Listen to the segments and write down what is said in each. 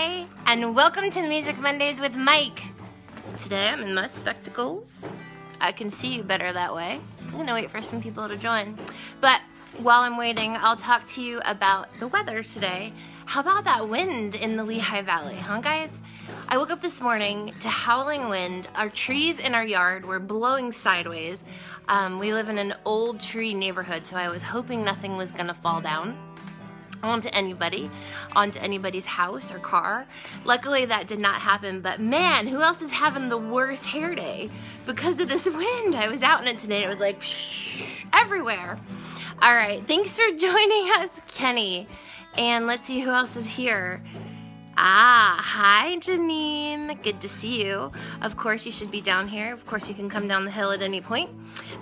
Hi, and welcome to Music Mondays with Mike. Today I'm in my spectacles. I can see you better that way. I'm gonna wait for some people to join. But while I'm waiting, I'll talk to you about the weather today. How about that wind in the Lehigh Valley, huh guys? I woke up this morning to howling wind. Our trees in our yard were blowing sideways. We live in an old tree neighborhood, so I was hoping nothing was gonna fall down onto anybody's house or car. Luckily that did not happen, but man, who else is having the worst hair day because of this wind? I was out in it today, it was like everywhere. All right, thanks for joining us, Kenny. And let's see who else is here. Hi Janine, good to see you. Of course you should be down here. Of course you can come down the hill at any point.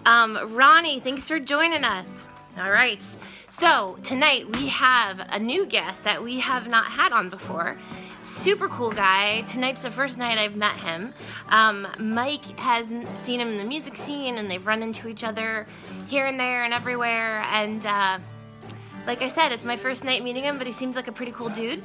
Ronnie, thanks for joining us. All right, so tonight we have a new guest that we have not had on before. Super cool guy. Tonight's the first night I've met him. Mike has seen him in the music scene and they've run into each other here and there and everywhere, and like I said, it's my first night meeting him, but he seems like a pretty cool dude.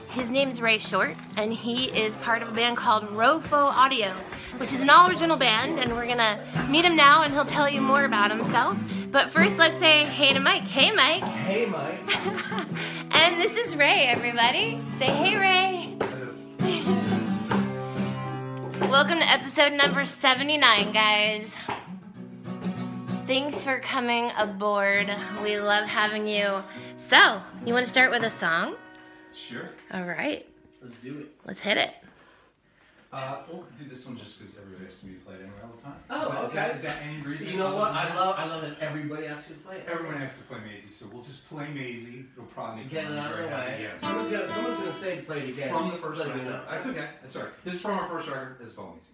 His name's Ray Short, and he is part of a band called Rofo Audio, which is an all-original band, and we're gonna meet him now, and he'll tell you more about himself. But first, let's say hey to Mike. Hey, Mike. Hey, Mike. And this is Ray, everybody. Say hey, Ray. Welcome to episode number 79, guys. Thanks for coming aboard. We love having you. So, you want to start with a song? Sure. All right. Let's do it. Let's hit it. We'll do this one just because everybody has to be played anyway all the time. Oh, okay. Is that any reason? You know what? I love it. Everybody has to play it. Everyone has to play Maisie, so we'll just play Maisie. It'll probably make Get it out of the way. Yeah. Someone's gonna say play it again. From the first record. record. That's okay. That's all right. This is from our first record. This is called Maisie.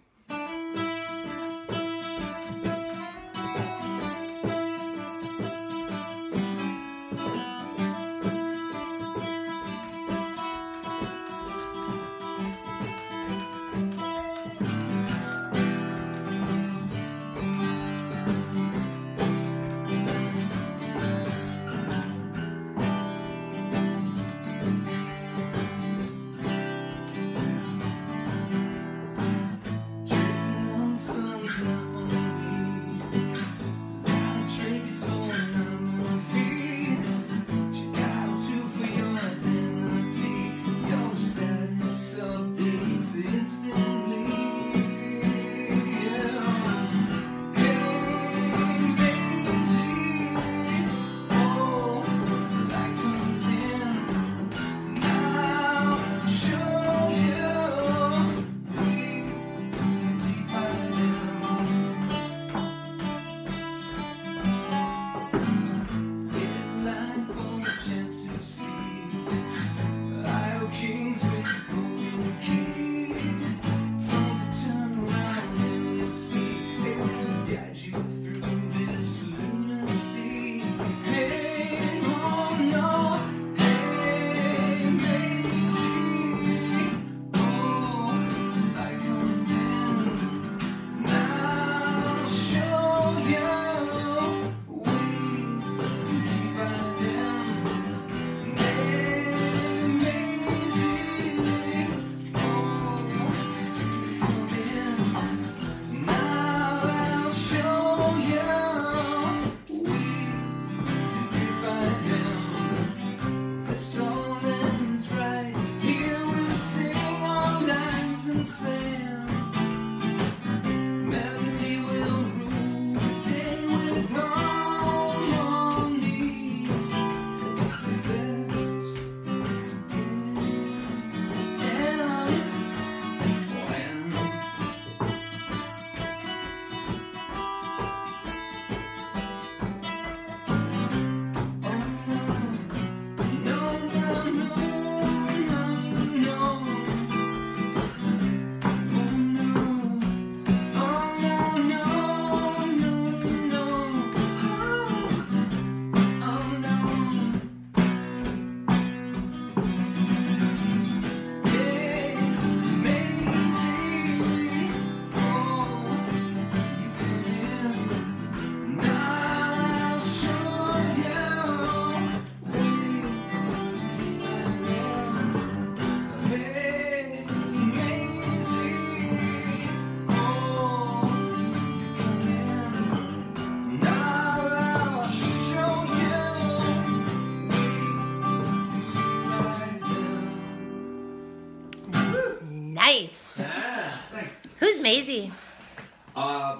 Nice. Yeah. Thanks. Who's Maisie?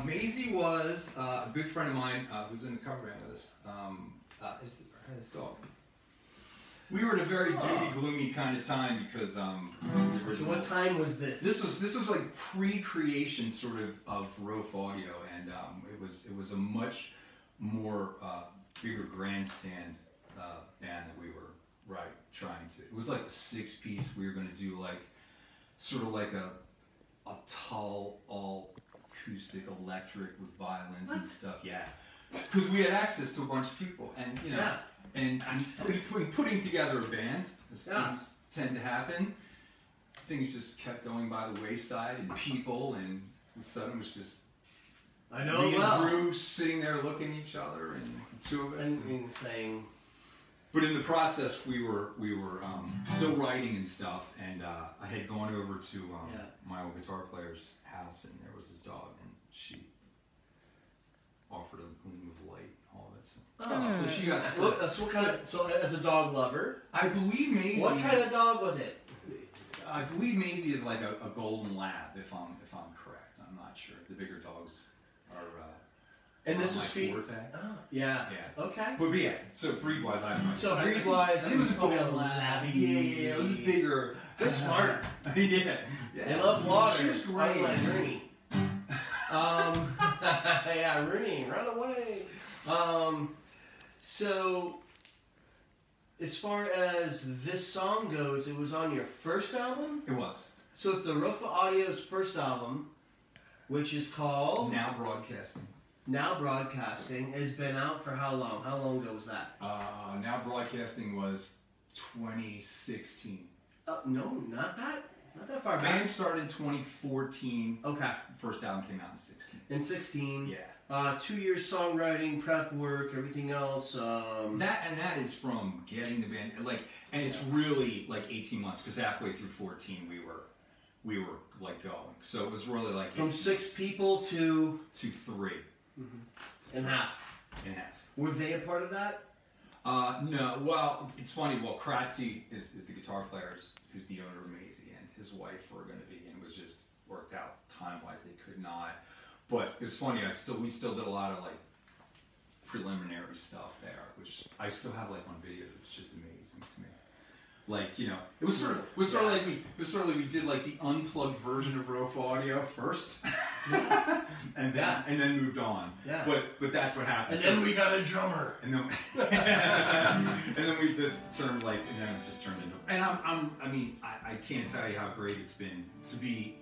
Maisie was a good friend of mine who's in the cover band with us. His dog. We were in a very doody, gloomy kind of time because the original. What time was this? This was like pre-creation sort of Rofo Audio, and it was a much more bigger grandstand band that we were trying to. It was like a 6-piece. We were going to do like sort of like a tall all acoustic electric with violins and stuff. Yeah, because we had access to a bunch of people, and you know. Yeah. And putting together a band, as things tend to happen, things just kept going by the wayside, and people, and all of a sudden it was just me and Drew sitting there looking at each other, and the two of us. And saying. But in the process, we were still writing and stuff, and I had gone over to my old guitar player's house, and there was this dog, and she offered a gleam of light, all of it. So she got. So as a dog lover, I believe Maisie. what kind of dog was it? I believe Maisie is like a golden lab, if I'm correct. I'm not sure. The bigger dogs are. And this was forte. Yeah. Okay. But yeah, so breed-wise, I don't know. So breed-wise, it was probably a golden lab. Yeah, it was a bigger. They're smart. Yeah. They love water. She was great. Unlike Rooney. Yeah, Rooney, run away. So, as far as this song goes, it was on your first album? It was. So it's the Rofo Audio's first album, which is called... Now Broadcasting. Now Broadcasting. Has been out for how long? How long ago was that? Now Broadcasting was 2016. Oh, no, not that far back. Band started in 2014. Okay. First album came out in 16. In 16. Yeah. 2 years songwriting, prep work, everything else. That is from getting the band and it's really like 18 months because halfway through 14 we were like going. So it was really like from 6 people to 3. Mm-hmm. In half. In half. Were they a part of that? No. Well, it's funny. Well, Kratzy is the guitar player who's the owner of Maisie, and his wife were going to be, and it was just worked out time-wise. They could not. But it's funny. We still did a lot of like preliminary stuff there, which I still have like on video. It's just amazing to me. Like, you know, it was sort of like we did like the unplugged version of Rofo Audio first, and then moved on. Yeah. But that's what happened. And then we got a drummer. And then and then we just turned and then it just turned into. And I can't tell you how great it's been to be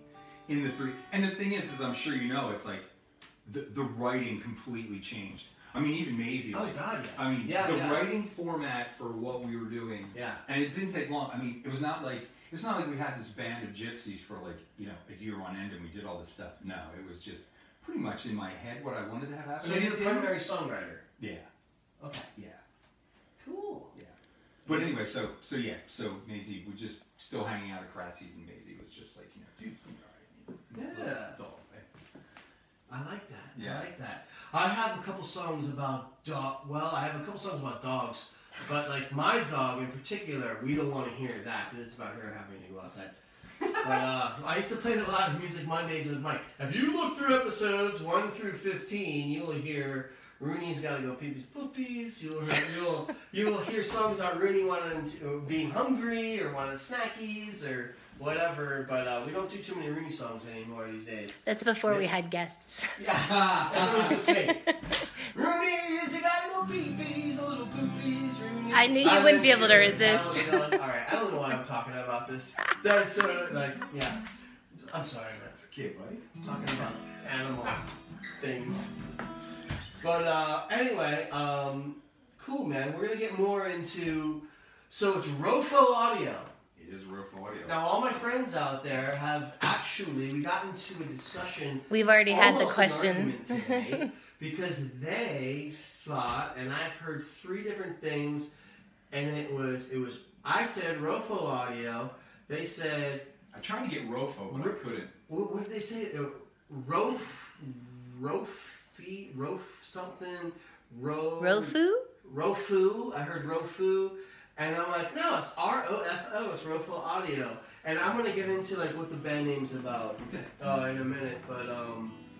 in the 3. And the thing is I'm sure you know, it's like the writing completely changed. I mean, even Maisie. Oh, God, yeah. I mean, the writing format for what we were doing. Yeah. And it didn't take long. I mean, it's not like we had this band of gypsies for like, you know, a year on end and we did all this stuff. No, it was just pretty much in my head what I wanted to have happen. So you're the primary songwriter? Yeah. Okay. Yeah. Cool. Yeah. But anyway, so Maisie, we're just still hanging out at Kratzy's, and Maisie was just like, you know, dude, it's gonna be alright. Yeah. Dog, I like that. Yeah. I like that. I have a couple songs about I have a couple songs about dogs, but like my dog in particular, we don't want to hear that because it's about her having to go outside. But I used to play a lot of Music Mondays with Mike. If you look through episodes 1 through 15, you will hear Rooney's got to go peepees poopies. You will hear songs about Rooney being hungry or wanting snackies or whatever, but we don't do too many Rooney songs anymore these days. That's before we had guests. Yeah, that's what we just made. Rooney's, you got no peepees, a little poopies, Rooney. I knew you wouldn't be able to resist. Alright, I don't know why I'm talking about this. That's sort of like, yeah. I'm sorry, that's a kid, right? I'm talking about animal things. But anyway, cool, man. We're going to get more into, so it's Rofo Audio. It is Rofo Audio. Now, all my friends out there have we got into a discussion. We've already had the almost question. an argument today, because they thought, and I've heard 3 different things, and it was I said Rofo Audio. They said I tried to get Rofo, but I couldn't. What did they say? Rof something. Rofu? Rofu. I heard Rofu. And I'm like, no, ROFO. It's Rofo Audio, and I'm gonna get into like what the band name's about in a minute. But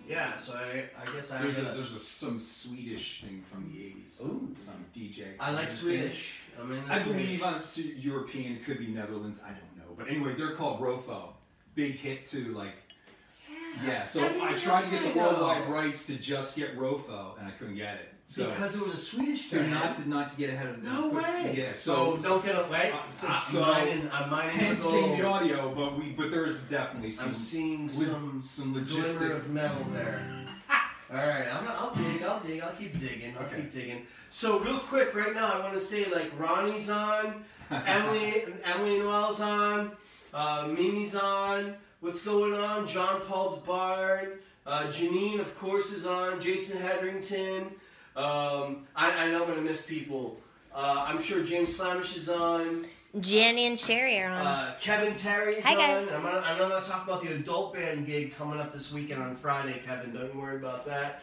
yeah. So I guess there's some Swedish thing from the '80s. Ooh. Some DJ. I like Swedish. I believe on European, it could be Netherlands. I don't know, but anyway, they're called Rofo. Big hit too, like. Yeah, so I tried to get the worldwide rights to just get Rofo, and I couldn't get it. So because it was a Swedish so band. not to get ahead of the. No way. Yeah, so don't get away. So I'm mining hence the gold. came the audio, but there's definitely some. I'm seeing some logistic glimmer of metal there. All right, I'll dig. I'll keep digging. I'll keep digging. So real quick, right now, I want to say like Ronnie's on, Emily Noel's on, Mimi's on. What's going on? John Paul DeBard, Janine, of course, is on. Jason Hedrington. I know I'm gonna miss people. I'm sure James Flamish is on. Jenny and Sherry are on. Kevin Terry's Hi, on. guys. I'm gonna talk about the adult band gig coming up this weekend on Friday, Kevin. Don't you worry about that.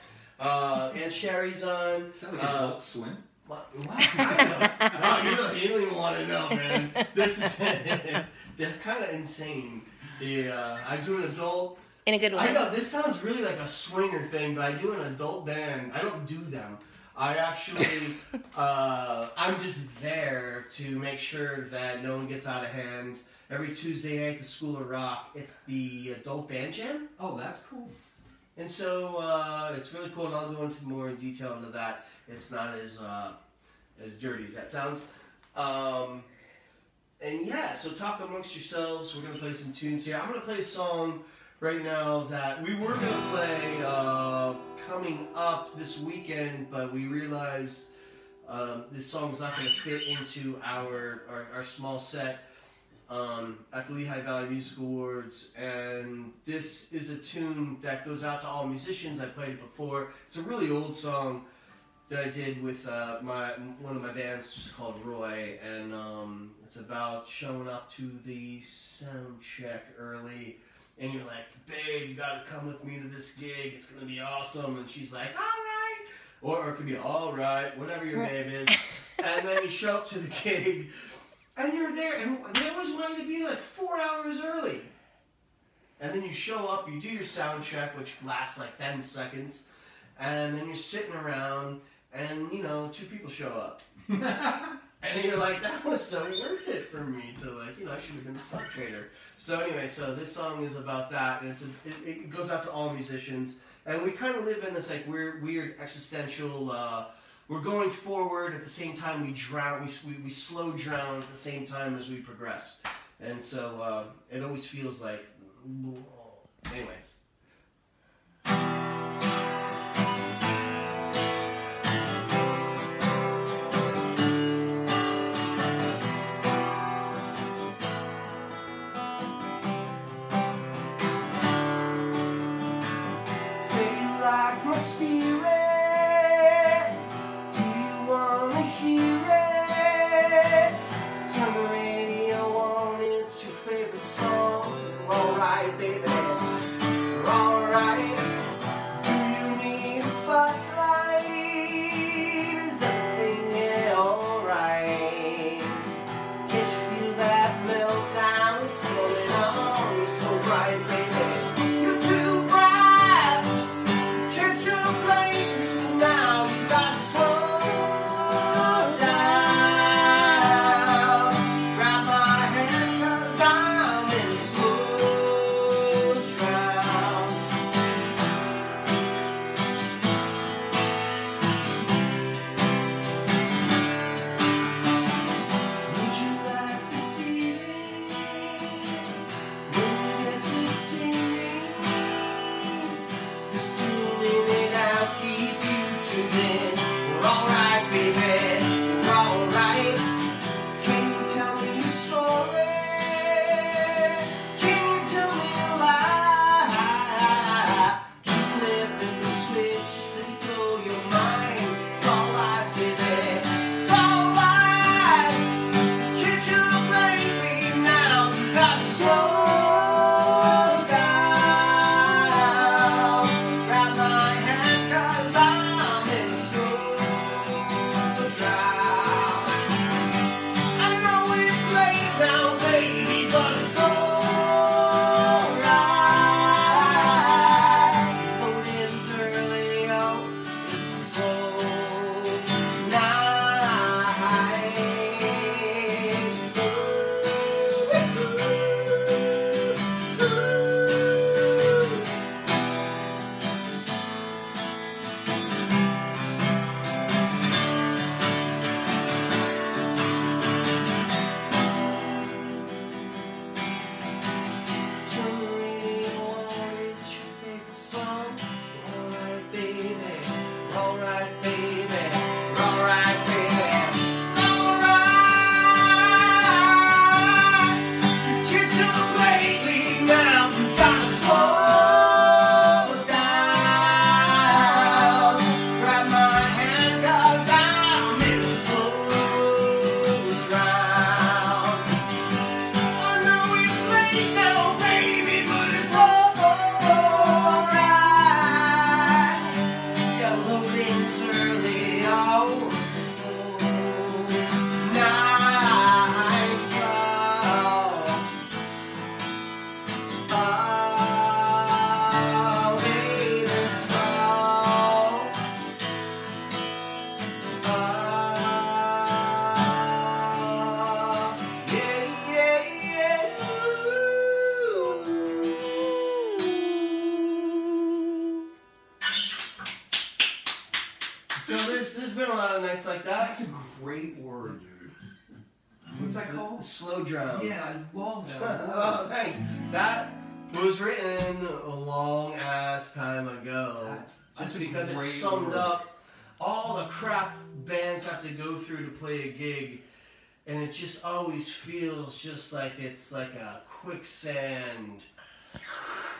And Sherry's on. Is that like Adult Swim? What? Wow, you don't even want to know, man. This is they're kind of insane. Yeah, I do an adult. In a good way. I know this sounds really like a swinger thing, but I do an adult band. I don't do them. I actually, I'm just there to make sure that no one gets out of hand. Every Tuesday night at the School of Rock, it's the adult band jam. Oh, that's cool. And so it's really cool, and I'll go into more detail into that. It's not as dirty as that sounds. And yeah, so talk amongst yourselves. We're going to play some tunes here. I'm going to play a song right now that we were going to play coming up this weekend, but we realized this song's not going to fit into our small set at the Lehigh Valley Music Awards. And this is a tune that goes out to all musicians. I played it before. It's a really old song that I did with one of my bands just called Roy, and it's about showing up to the sound check early, and you're like, babe, you gotta come with me to this gig, it's gonna be awesome, and she's like, alright, or it could be alright, whatever your babe is, and then you show up to the gig, and you're there, and they always want you to be like 4 hours early, and then you show up, you do your sound check, which lasts like 10 seconds, and then you're sitting around, and, 2 people show up. And you're like, that was so worth it for me to, like, I should have been a stunt trader. So anyway, so this song is about that, and it goes out to all musicians. And we kind of live in this, like, weird existential, we're going forward at the same time we drown, we slow drown at the same time as we progress. And so it always feels like, anyways. on nights like that. That's a great word, dude. What's that called? Slow drown. Yeah, I love that. Oh, thanks. That was written a long ass time ago. That's just because it great summed word. up all the crap bands have to go through to play a gig, and it just always feels just like it's like a quicksand,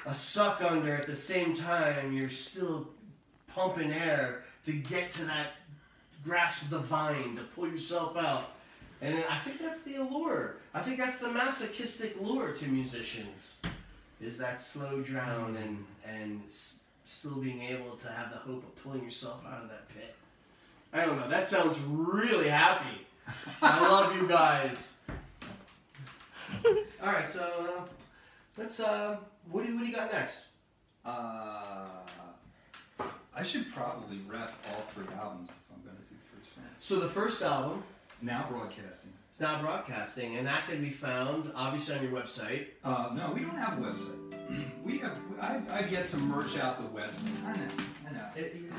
a suck under. At the same time, you're still pumping air to get to that grasp the vine to pull yourself out. And I think that's the allure. I think that's the masochistic lure to musicians, is that slow drown and still being able to have the hope of pulling yourself out of that pit. I don't know. That sounds really happy. I love you guys. All right, so let's. What do you got next? I should probably rep all 3 albums if I'm going to do 3 cents. So the first album, Now Broadcasting. it's now broadcasting, and that can be found obviously on your website. No, we don't have a website. I've yet to merge out the website. I know.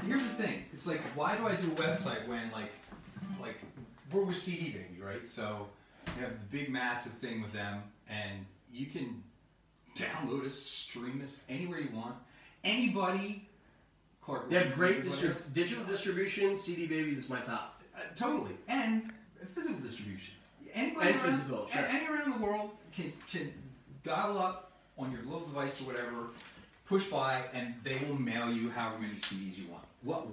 Here's the thing. It's like, why do I do a website when like we're with CD Baby, right? So you have the big massive thing with them, and you can download us, stream us anywhere you want. Anybody. Clark, They have great digital distribution. CD Baby is my top. Totally, and physical distribution. Anybody And around, physical, sure. Anywhere in the world can dial up on your little device or whatever, push by, and they will mail you however many CDs you want. What?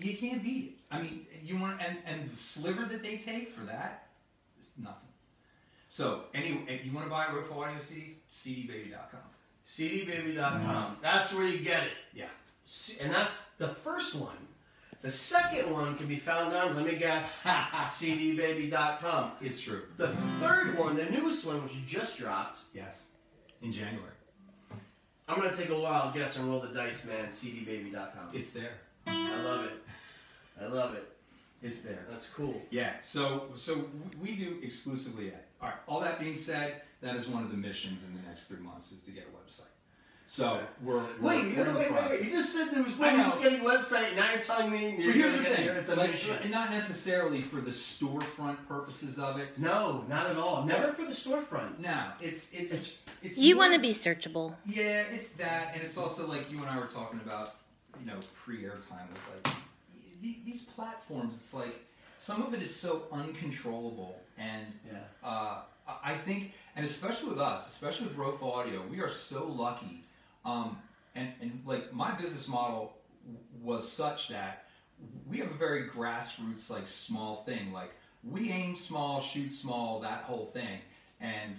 You can't beat it. I mean, you want and the sliver that they take for that is nothing. So anyway, if you want to buy Rofo audio CDs, cdbaby.com. cdbaby.com. That's where you get it. Yeah. And that's the first one. The second one can be found on, let me guess, cdbaby.com. It's true. The third one, the newest one, which just dropped, Yes. In January. I'm going to take a wild guess and roll the dice, man, cdbaby.com. It's there. I love it. I love it. It's there. That's cool. Yeah, so we do exclusively that. All right, all that being said, that is one of the missions in the next 3 months is to get a website. So we're Wait, in the process. you just said there was no I know. use getting a website, now you're telling me But here's the thing, it's a like, mission. not necessarily for the storefront purposes of it. No, not at all. Never for the storefront. No, it's You more- want to be searchable. Yeah, it's that, and it's also like you and I were talking about, pre-airtime. It's like these platforms. It's like some of it is so uncontrollable, and I think, and especially with us, especially with Rofo Audio, we are so lucky. And like my business model was such that we have a very grassroots, like small thing. Like we aim small, shoot small, that whole thing, and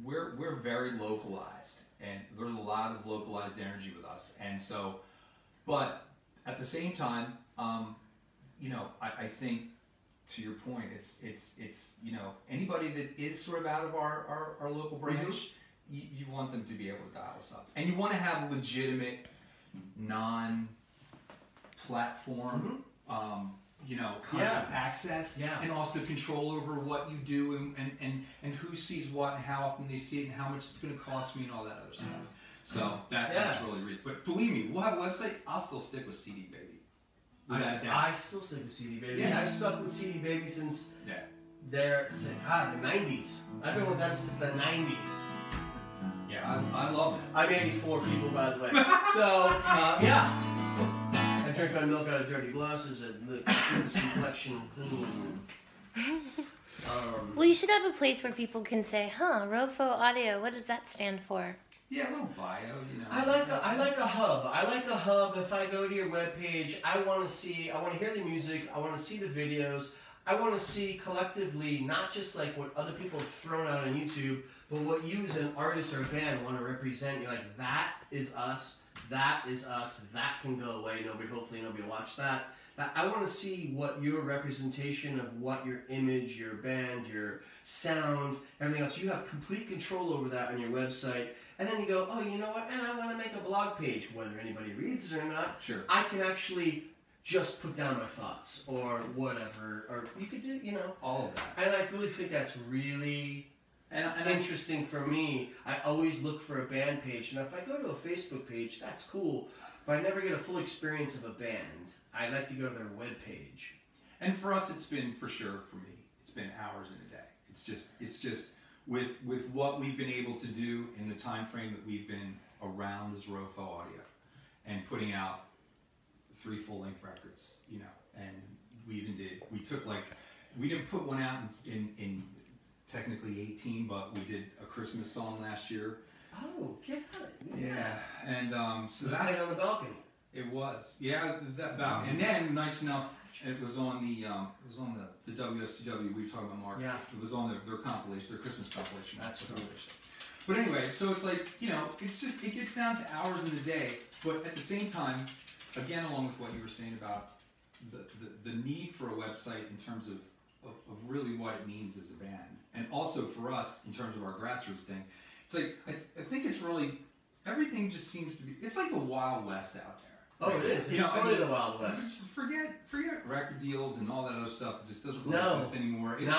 we're very localized, and there's a lot of localized energy with us. And so, but at the same time, I think to your point, it's anybody that is sort of out of our local branch. You want them to be able to dial us up. And you want to have legitimate, non-platform, kind of access, and also control over what you do and who sees what and how often they see it and how much it's going to cost me and all that other stuff. So that's really But believe me, we'll have a website. I'll still stick with CD Baby. I still stick with CD Baby. Yeah. I've stuck with CD Baby since the 90s. I've been with them since the 90s. Yeah, I love it. I'm 84 people, by the way. So, I drink my milk out of dirty glasses and the complexion clean. Well, you should have a place where people can say, Rofo Audio, what does that stand for? Yeah, a little bio, I like a hub. I like a hub. If I go to your webpage, I want to hear the music, I want to see the videos, I want to see collectively, not just like what other people have thrown out on YouTube, but what you as an artist or a band want to represent. You're like, that is us, that can go away, hopefully nobody will watch that. I want to see what your representation of what your image, your band, your sound, everything else, you have complete control over that on your website. And then you go, oh, you know what, and I want to make a blog page, whether anybody reads it or not. Sure. I can actually just put down my thoughts or whatever, or you could do, all of that. And I really think that's really interesting for me. I always look for a band page, and if I go to a Facebook page, that's cool. I never get a full experience of a band, I like to go to their webpage. And for us, it's been, for sure, for me, it's been hours in a day. It's just with what we've been able to do in the time frame that we've been around as Rofo Audio and putting out 3 full-length records, you know, and we didn't put one out in technically 18, but we did a Christmas song last year. Oh, get it. Yeah, and so was that played on the balcony. It was, yeah, that balcony. And then nice enough, it was on the WSTW. We were talking about Mark. Yeah. It was on their compilation, their Christmas compilation. That's cool. But anyway, so it's like, you know, it's just, it gets down to hours in the day, but at the same time, again, along with what you were saying about the need for a website in terms of really what it means as a band, and also for us in terms of our grassroots thing, it's like, I think it's really, everything just seems to be, it's like the Wild West out there. Oh, it is. It's really the Wild West. Forget record deals and all that other stuff. It just doesn't really exist anymore. It's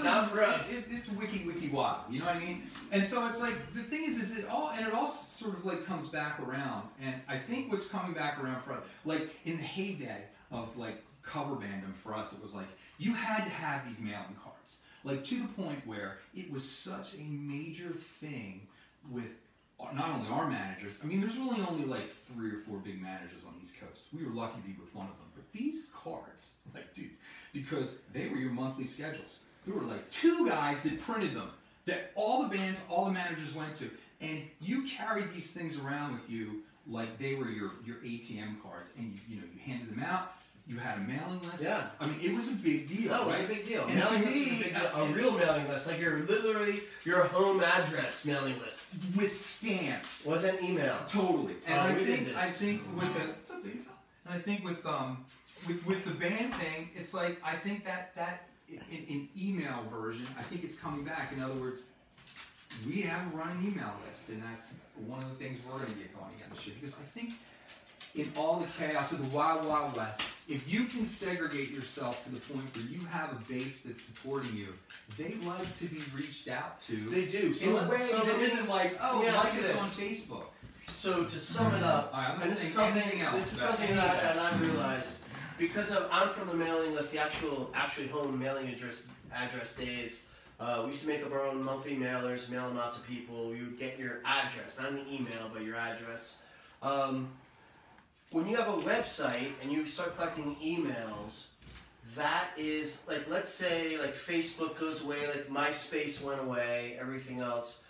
not for us. It's wiki wild. You know what I mean? And so it's like, the thing is it all sort of like comes back around. And I think what's coming back around for us, like in the heyday of like cover bandom for us, it was like you had to have these mailing cards, like to the point where it was such a major thing with not only our managers. I mean, there's really only like 3 or 4 big managers on the East Coast. We were lucky to be with one of them. But these cards, like, dude, because they were your monthly schedules. There were like 2 guys that printed them, that all the bands, all the managers went to, and you carried these things around with you like they were your ATM cards, and you handed them out. You had a mailing list. Yeah. I mean, it was a big deal. No, it was right? a big deal. And Mailing list was a big deal. A real mailing list, like your home address mailing list with stamps. Wasn't email. Totally. And I think with the it's a big deal. And I think with the band thing, it's like I think that in email version, I think it's coming back. In other words, we have a running email list, and that's one of the things we're going to get going again this year, because I think in all the chaos of the Wild Wild West, if you can segregate yourself to the point where you have a base that's supporting you, they like to be reached out to. They do. So in a way that isn't like, oh, like us on Facebook. So to sum it up, and this is something that I've realized, because I'm from the mailing list, the actually home mailing address days. We used to make up our own monthly mailers, mail them out to people. You would get your address, not an email, but your address. When you have a website and you start collecting emails, that is, like, let's say, like, Facebook goes away, like, MySpace went away, everything else.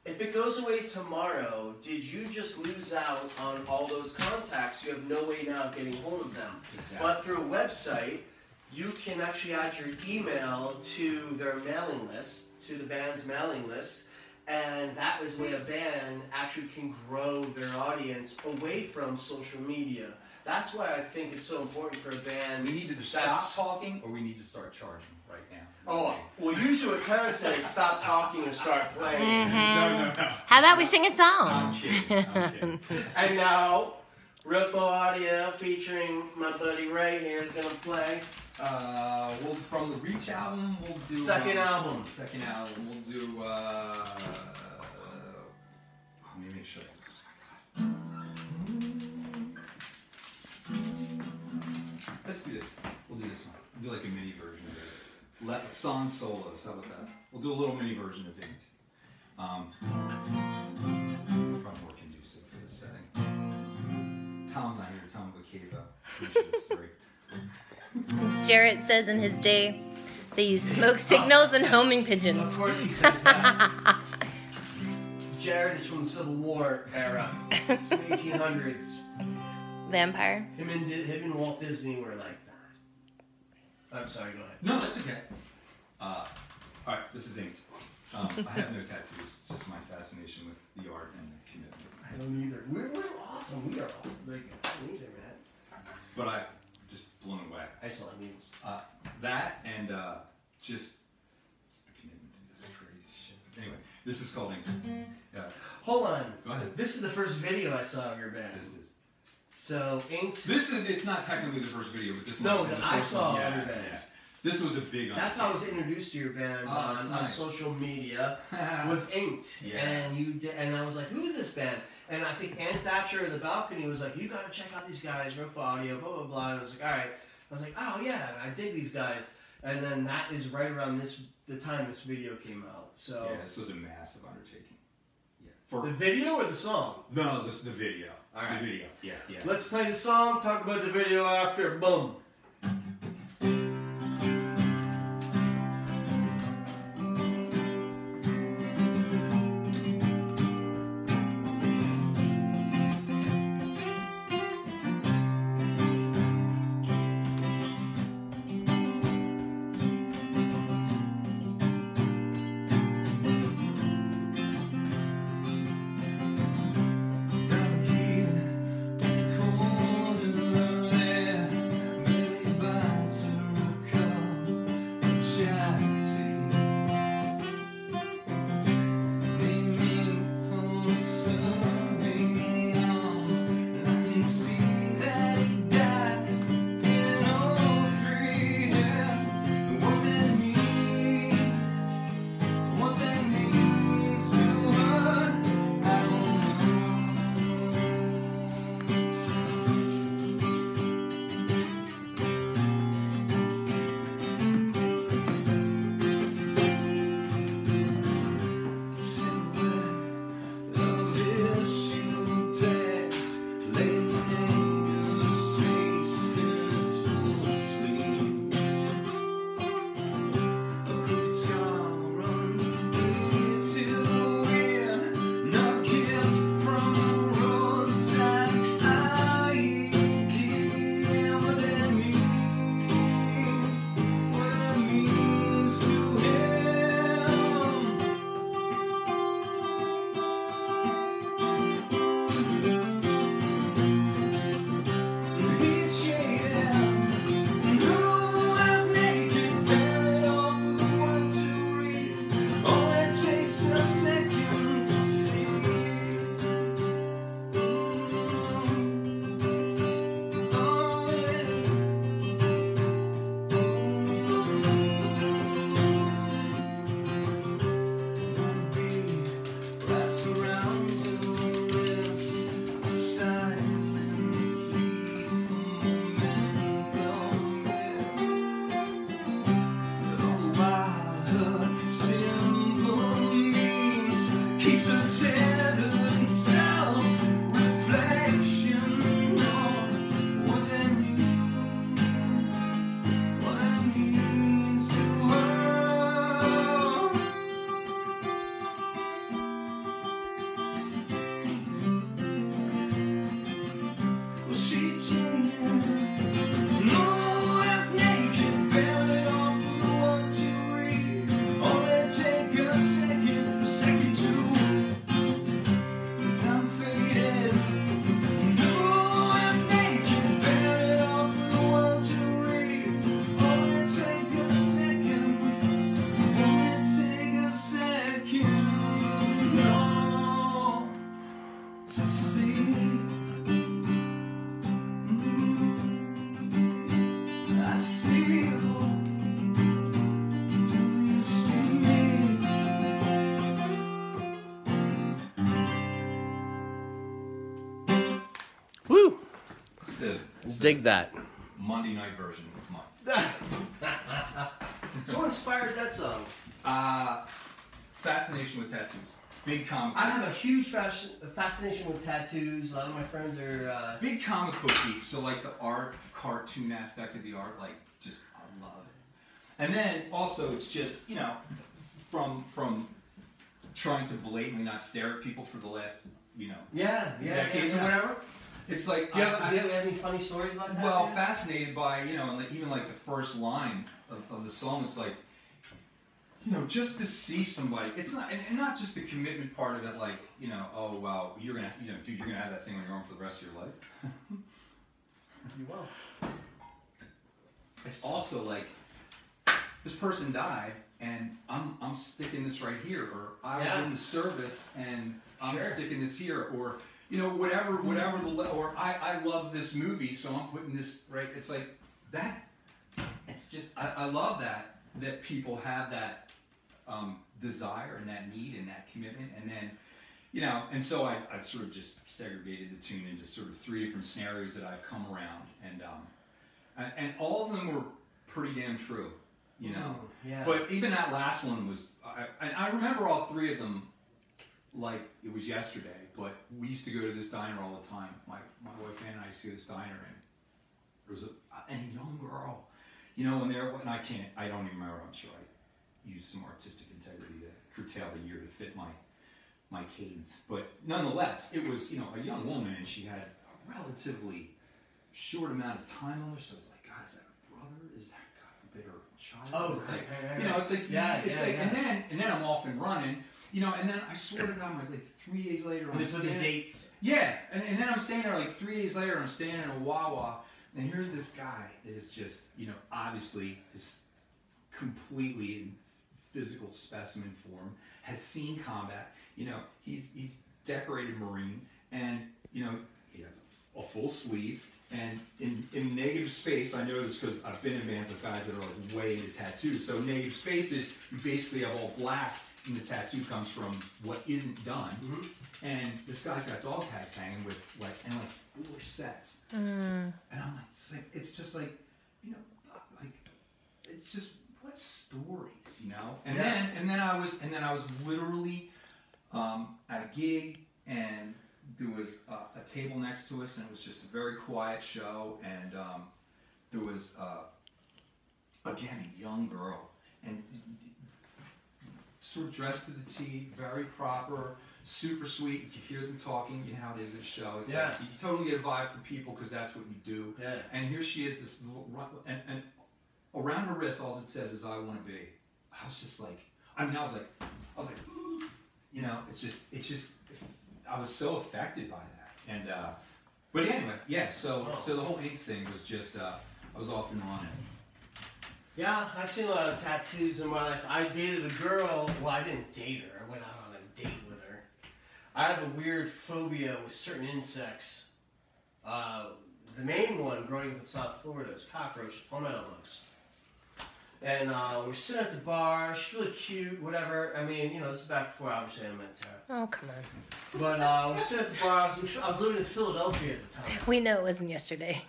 If it goes away tomorrow, did you just lose out on all those contacts? You have no way now of getting hold of them. Exactly. But through a website, you can actually add your email to their mailing list, to the band's mailing list, and that is where a band actually can grow their audience away from social media. That's why I think it's so important for a band. We need to stop talking, or we need to start charging right now. Oh, well, usually what Terrence says is stop talking and start playing. Mm-hmm. No. How about we sing a song? I'm kidding. And now, Rofo Audio featuring my buddy Ray here is going to play. From the Reach album, we'll do... Second album, we'll do... let me make sure. Let's do this. We'll do this one. We'll do like a mini version of this. Song solos, how about that? We'll do a little mini version of it. Probably more conducive for this setting. Tom's not here to tell me what cave up. Jarrett says in his day, they use smoke signals and homing pigeons. Of course he says that. Jared is from the Civil War era, 1800s. Vampire. Him and Walt Disney were like that. I'm sorry, go ahead. No, that's okay. Alright, this is inked. I have no tattoos. It's just my fascination with the art and the commitment. I don't either. We're awesome. We are awesome. Like, I don't either, man. But I just blown away. Excellent means. That and just the commitment to this crazy shit. Anyway, this is called Inked. Hold on. Go ahead. This is the first video I saw of your band. This is. So Inked. It's not technically the first video, but this no, one. that I saw of your band. Yeah. This was a big. That's how I was introduced to your band on social media. Was Inked, Yeah. and you did, and I was like, "Who's this band?" And I think Ann Thatcher in the balcony was like, you gotta check out these guys, Rofo Audio, blah, blah, blah. And I was like, all right. I was like, oh yeah, I dig these guys. And then that is right around the time this video came out. So yeah, this was a massive undertaking. Yeah. For the video or the song? No, the video. All right. The video. Yeah, yeah. Let's play the song, talk about the video after. Boom. Woo! Dig that. Monday night version of mine. So what inspired that song? Fascination with tattoos. Big comic book. I have a huge fascination with tattoos. A lot of my friends are... Big comic book geeks, so like the art, cartoon aspect of the art, like just, I love it. And then also it's just, you know, from trying to blatantly not stare at people for the last, you know, decades or whatever. It's like, do you have any funny stories about tattoos? Well, fascinated by, you know, like, even like the first line of the song, it's like, you know, just to see somebody, it's not, and not just the commitment part of it, like, you know, oh, wow, you're gonna, you know, dude, you're gonna have that thing on your arm for the rest of your life. You will. It's also like, this person died, and I'm sticking this right here, or I was in the service, and I'm sticking this here, or, you know, whatever, or I love this movie, so I'm putting this right. It's like that. It's just I love that people have that desire and that need and that commitment, and then, you know, and so I sort of just segregated the tune into sort of 3 different scenarios that I've come around, and all of them were pretty damn true, you know. Yeah. But even that last one was, I remember all 3 of them like it was yesterday. But we used to go to this diner all the time. My wife and I used to go to this diner, and there was a young girl, you know, and I don't even remember. I'm sure I used some artistic integrity to curtail the year to fit my cadence. But nonetheless, it was, you know, a young woman, and she had a relatively short amount of time on her. So it's like, God, is that her brother? Is that God forbid her child? Oh, it's right, like, right, right. you know, it's like, Yeah. and then I'm off and running. You know, and then I swear to God, like 3 days later, And for the dates. Yeah, and then I'm staying there like 3 days later. I'm staying in a Wawa, and here's this guy that is just, you know, obviously is completely in physical specimen form, has seen combat. You know, he's decorated Marine, and you know he has a full sleeve. And in negative space, I know this because I've been in bands with guys that are like way into tattoos. So negative space is you basically have all black. And the tattoo comes from what isn't done, and this guy's got dog tags hanging with like 4 sets, and I'm like, it's just like, you know, like it's just what stories, you know. And then I was literally at a gig, and there was a table next to us, and it was just a very quiet show, and there was again a young girl, and sort of dressed to the T, very proper, super sweet. You could hear them talking. You know how it is at a show. It's like you totally get a vibe from people because that's what you do. Yeah. And here she is, this little, and around her wrist, all it says is "I want to be." I was just like, I was like, you know, it's just, I was so affected by that. And but anyway, yeah. So the whole ink thing was just, I was off and on it. Yeah, I've seen a lot of tattoos in my life. I dated a girl. Well, I didn't date her. I went out on a date with her. I have a weird phobia with certain insects. The main one, growing up in South Florida, is cockroaches, palmetto bugs. And we're sitting at the bar. She's really cute, whatever. I mean, you know, this is back before obviously I met Tara. Oh, come on. But we're sitting at the bar. I was living in Philadelphia at the time. We know it wasn't yesterday.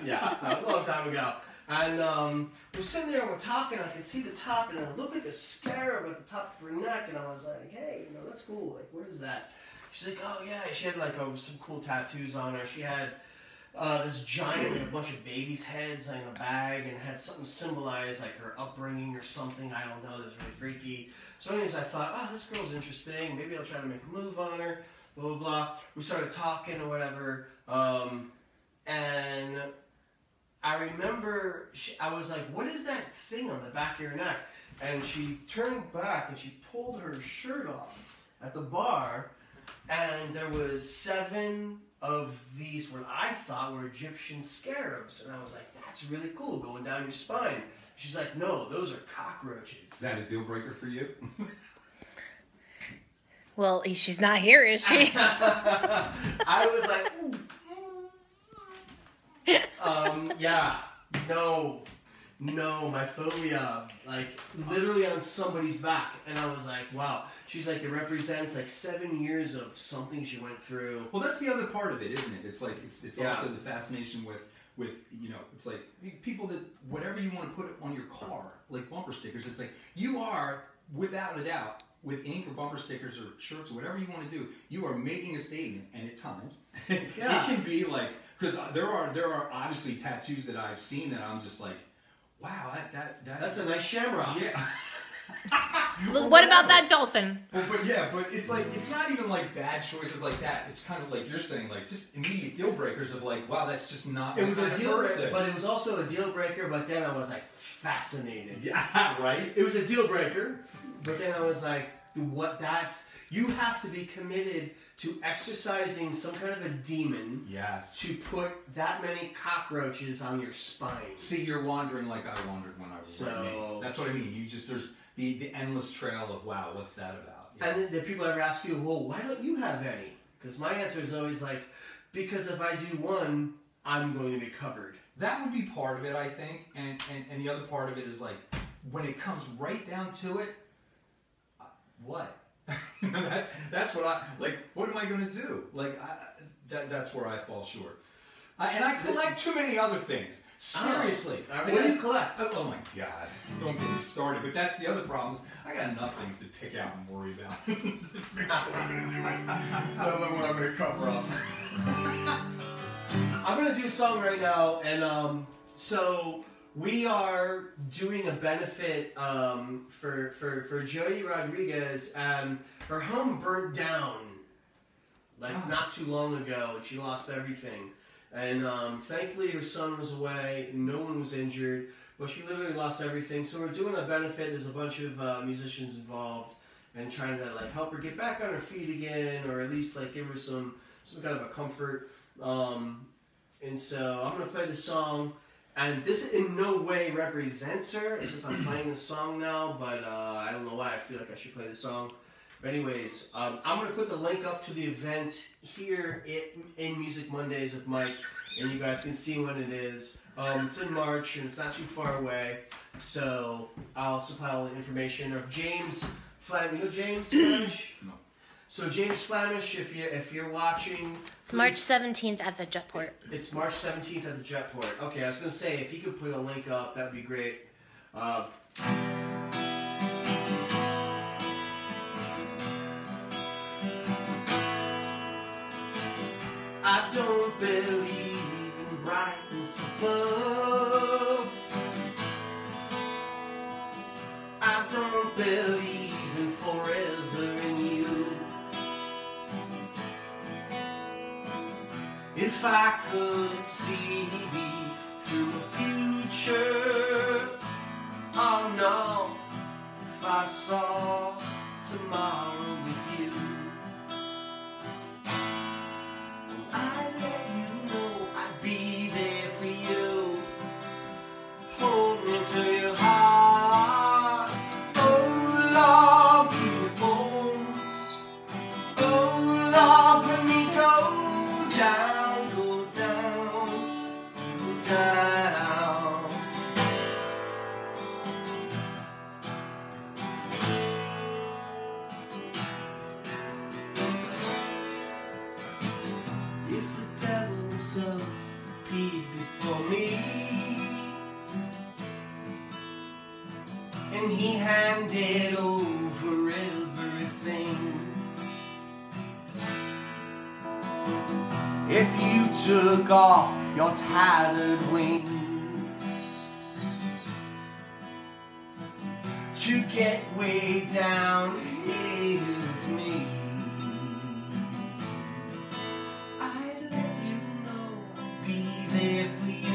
Yeah, that was a long time ago. And we're sitting there and we're talking. I could see the top, and it looked like a scarab at the top of her neck. And I was like, "Hey, you know, that's cool. Like, what is that?" She's like, "Oh yeah." She had like some cool tattoos on her. She had this giant with a bunch of babies' heads in a bag, and had something symbolized like her upbringing or something. I don't know. That was really freaky. So anyways, I thought, "Oh, this girl's interesting. Maybe I'll try to make a move on her." Blah blah blah. We started talking or whatever, and I remember I was like, "What is that thing on the back of your neck?" And she turned back and she pulled her shirt off at the bar, and there was 7 of these what I thought were Egyptian scarabs, and I was like, "That's really cool, going down your spine." She's like, "No, those are cockroaches." Is that a deal breaker for you? Well, she's not here, is she? I was like, ooh. Yeah, no, my phobia, like, literally on somebody's back, and I was like, wow. She's like, it represents like 7 years of something she went through. Well, that's the other part of it, isn't it? It's like, it's also the fascination with, you know, it's like, people that, whatever you want to put on your car, like bumper stickers, it's like, you are, without a doubt, with ink or bumper stickers or shirts or whatever you want to do, you are making a statement, and at times, it can be like, because there are obviously tattoos that I've seen that I'm just like, wow, that's a nice shamrock. Yeah. What about that dolphin? But it's like, it's not even like bad choices like that. It's kind of like you're saying, like just immediate deal breakers of like, wow, that's just not. It was a deal breaker, but it was also a deal breaker. But then I was like fascinated. Yeah, right. It was a deal breaker, but then I was like, what? That's, you have to be committed to exercising some kind of a demon. Yes. To put that many cockroaches on your spine. See, you're wandering like I wandered when I was writing. That's what I mean. You just, there's the endless trail of, wow, what's that about? You and then people ever ask you, well, why don't you have any? Because my answer is always like, because if I do one, I'm going to be covered. That would be part of it, I think. And the other part of it is like, when it comes right down to it, what? That's what I like. What am I going to do? Like that's where I fall short. And I collect too many other things. Seriously. What do you collect? Oh my God! Don't get me started. But that's the other problem. I got enough things to pick out and worry about. To figure out what I'm going to do. I don't know what I'm going to cover up. I'm going to do a song right now, and so we are doing a benefit for Jody Rodriguez. Her home burnt down not too long ago, and she lost everything. And thankfully her son was away, no one was injured, but she literally lost everything. So we're doing a benefit. There's a bunch of musicians involved, and trying to help her get back on her feet again, or at least give her some kind of a comfort. And so I'm gonna play the song. And this in no way represents her. It's just I'm playing the song now, but I don't know why I feel like I should play the song. But anyways, I'm going to put the link up to the event here in Music Mondays with Mike, and you guys can see when it is. It's in March, and it's not too far away. So I'll supply all the information. Or James Flamish, you know James Flamish? No. So James Flamish, if you're watching, It's March 17th at the Jetport. It's March 17th at the Jetport. Okay, I was gonna say if you could put a link up, that'd be great. I don't believe in brightness above. I don't believe in forever in you. If I could see through the future, oh no, if I saw tomorrow with you, I'd let you know I'd be there for you. Hold me to your heart, oh love to your bones, oh love let me go down, go down, go down. If the devil himself appeared before me, and he handed over everything, if you took off your tattered wings to get way down here with me, I'd let you know I'd be there for you.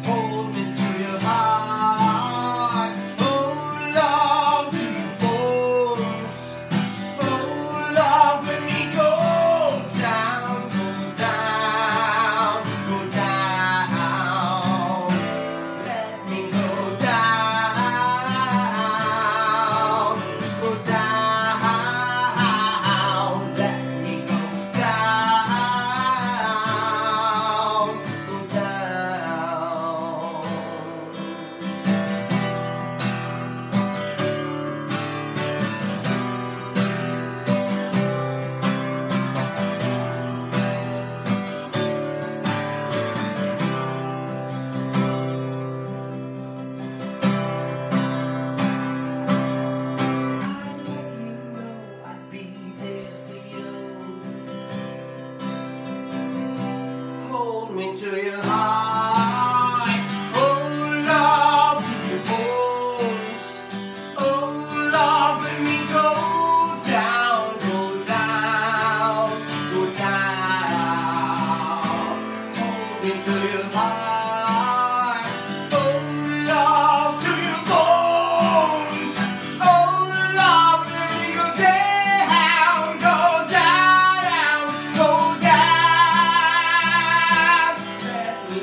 Hold me to your heart, oh love to your bones, oh love let me go down, go down, go down, let me go down, go down, let me go down, go down. I'd let you know I'd be there for you. Hold me to your heart, oh love to your bones, oh love let me go down, go down, go down. Hold me to your heart, oh love to your bones, oh love let me go down, go down, go down. Let me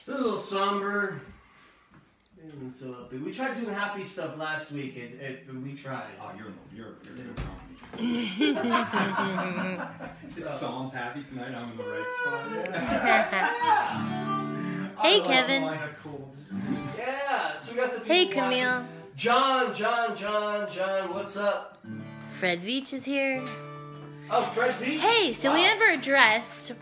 a little somber. And so upbeat. We tried doing happy stuff last week. We tried. Oh, you're If Psalm's happy tonight, I'm in the right spot. Hey, Kevin. Yeah, so we got some people Hey, watching. Camille. John, what's up? Fred Beach is here. Oh, Fred Beach? Hey, so we Wow. never addressed.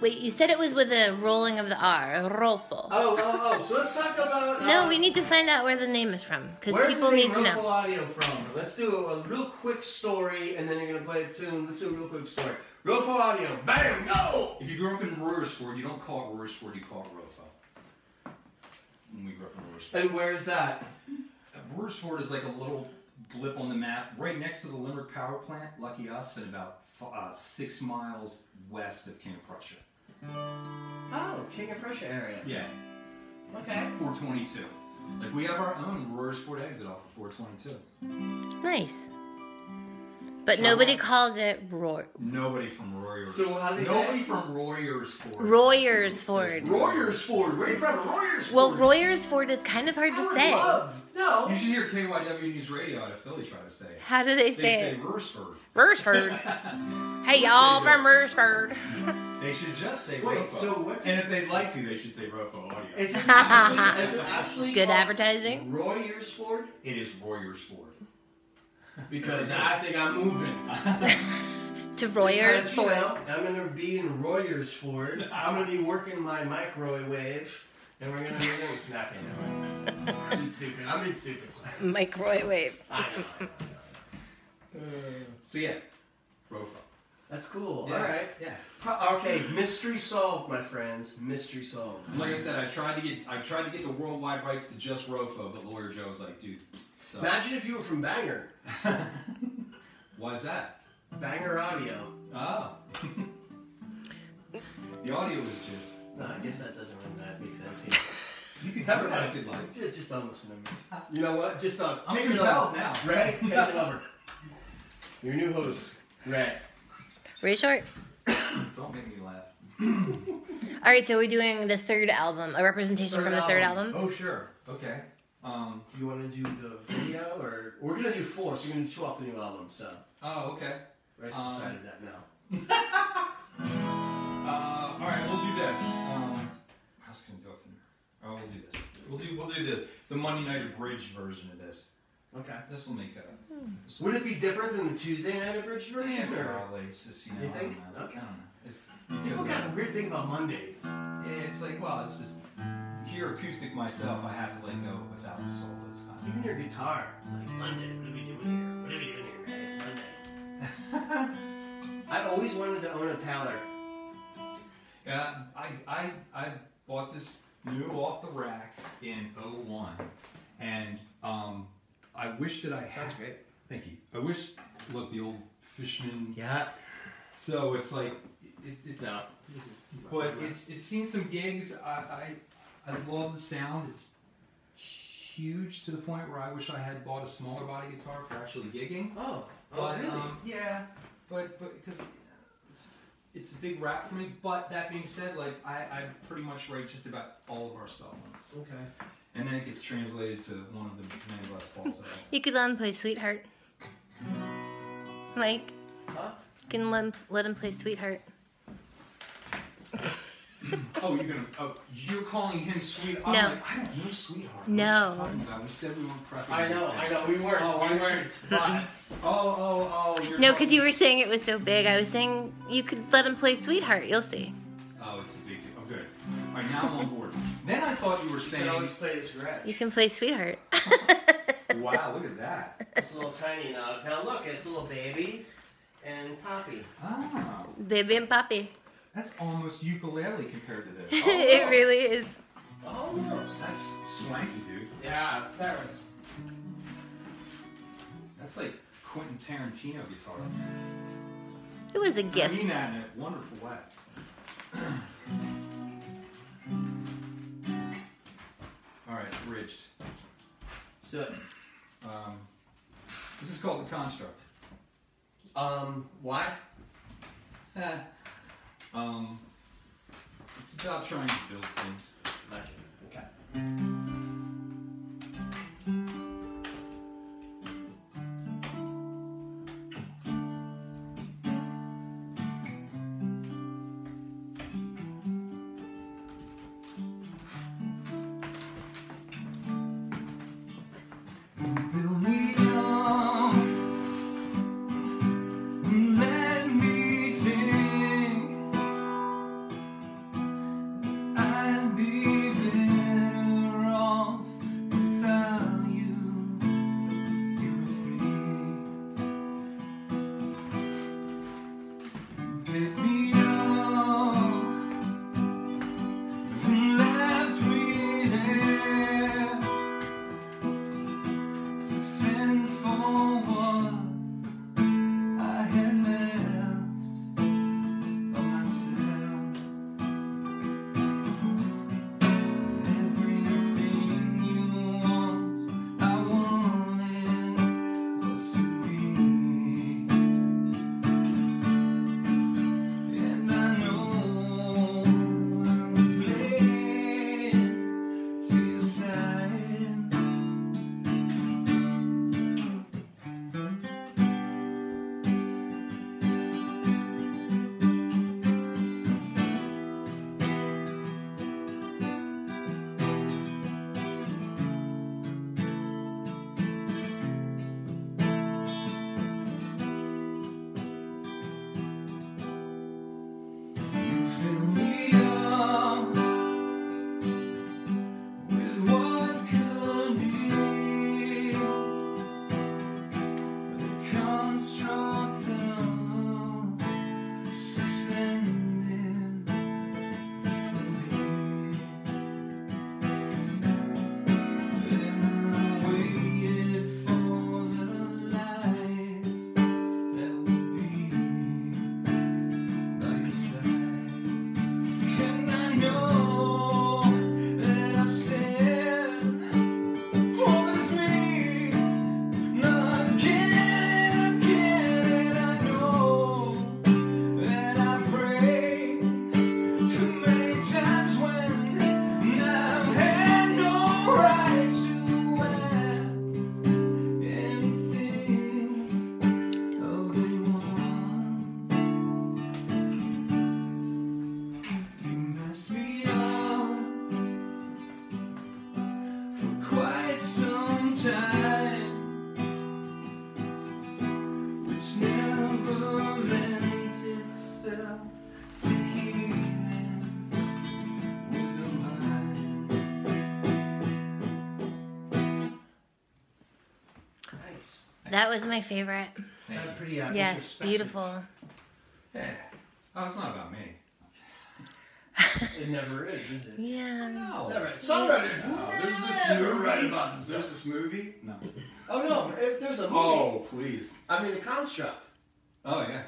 Wait, you said it was with a rolling of the R, Rofo. Oh, so let's talk about... No, we need to find out where the name is from, because where's people the name need to Rofo know. Audio from? Let's do a real quick story, and then you're going to play a tune. Let's do a real quick story. Rofo Audio, bam, go! If you grew up in Royersford, you don't call it Royersford, you call it Rofo. When we grew up in Royersford. And where's that? Royersford is like a little blip on the map, right next to the Limerick Power Plant, lucky us, and about 6 miles west of King of Prussia. Oh, King of Prussia area. Yeah. Okay. 422. Like, we have our own Royersford exit off of 422. Nice. But nobody calls it Roy. Nobody from Royersford. So how do they Nobody say? from Royersford. Royersford. Royersford. Where are you from? Royersford. Well, Royersford is kind of hard I to would say. love- No. You should hear KYW News Radio out of Philly try to say it. How do they They say say it? Royersford. Royersford. Hey, y'all from Royersford. They should just say Wait, Rofo. so what's- And if they'd like to, they should say Rofo Audio. Is it actually Good called advertising. Royersford? It is Royersford. Because I think I'm moving. To Because, you Royersford. know, I'm going to be in Royersford. I'm going to be working my microwave. And we're going to be doing... Nothing. I'm being stupid. I'm being stupid. Microwave. I know. So yeah, Rofo. That's cool. Yeah. All right. Yeah. Okay, mystery solved, my friends. Mystery solved. And like I said, I tried to get the worldwide rights to just Rofo, but Lawyer Joe was like, dude. So. Imagine if you were from Banger. Why is that? Banger Audio. Oh. The audio was just. No, I guess that doesn't really make sense here. You can Never cover that mind. if you'd like. Just don't listen to me. You know what? Just don't. I'm Take it compelled over. now. Ray, take it over. Your new host, Ray. Really short. Don't make me laugh. All right, so we're doing the third album, a representation from the third album. Oh sure. Okay. You want to do the video, or we're gonna do 4, so you're gonna do 2 off the new album. So Oh okay. Ray's decided that now. All right, we'll do this. How's it gonna do it? Oh, we'll do this. We'll do the Monday Night Abridged version of this. Okay. This will make a. Would it be different than the Tuesday Night Abridged version? Yeah, or? probably. It's just, you know, You think? I don't know. Okay. I don't know. People Because, got a weird thing about Mondays. yeah, it's like, well, it's just hear acoustic myself. I have to like go without the solos. Even your guitar. It's like, Monday, what are we doing here? What are we doing here, Ray? It's Monday. I always wanted to own a Taylor. Yeah, I bought this new off the rack in 01, and I wish that I had. Sounds great. Thank you. I wish, look, the old Fishman. Yeah. So it's like it's. No. But it's seen some gigs. I love the sound. It's huge to the point where I wish I had bought a smaller body guitar for actually gigging. Oh. But Really? yeah, but because it's a big rap for me. But that being said, like I pretty much write just about all of our stuff on this. Okay. And then it gets translated to one of the many Les Pauls I have. You could let him play Sweetheart. Mike, Huh? you can let him play Sweetheart. Oh, you're calling him sweet. I'm No. like, I don't know Sweetheart. No. What are you talking about? We said we weren't prepping. I know. We weren't. Oh, we I see. weren't. But Oh. You're No, because talking- you were saying it was so big. I was saying you could let him play Sweetheart. You'll see. Oh, it's a big deal. Oh, good. All right, now I'm on board. Then I thought you were you saying. can always play this garage. You can play Sweetheart. Wow, look at that. It's a little tiny now. Now look, it's a little baby and Poppy. Ah, Baby and Poppy. that's almost ukulele compared to this. It really is. Almost. That's swanky, dude. Yeah, it's Terrence. That's like Quentin Tarantino guitar. It was a I mean gift. that in a wonderful way. All right, bridged. Let's do it. This is called The Construct. Why? It's about trying to build things. That was my favorite. Thank you. Pretty Yes, introspective. beautiful. Yeah. Oh, it's not about me. It never is it? Yeah. No. Never. Songwriters No, there's this never movie. write about There's themselves. this movie. No. Oh no, if there's a movie. Oh, please. I mean, The Construct. Oh yeah.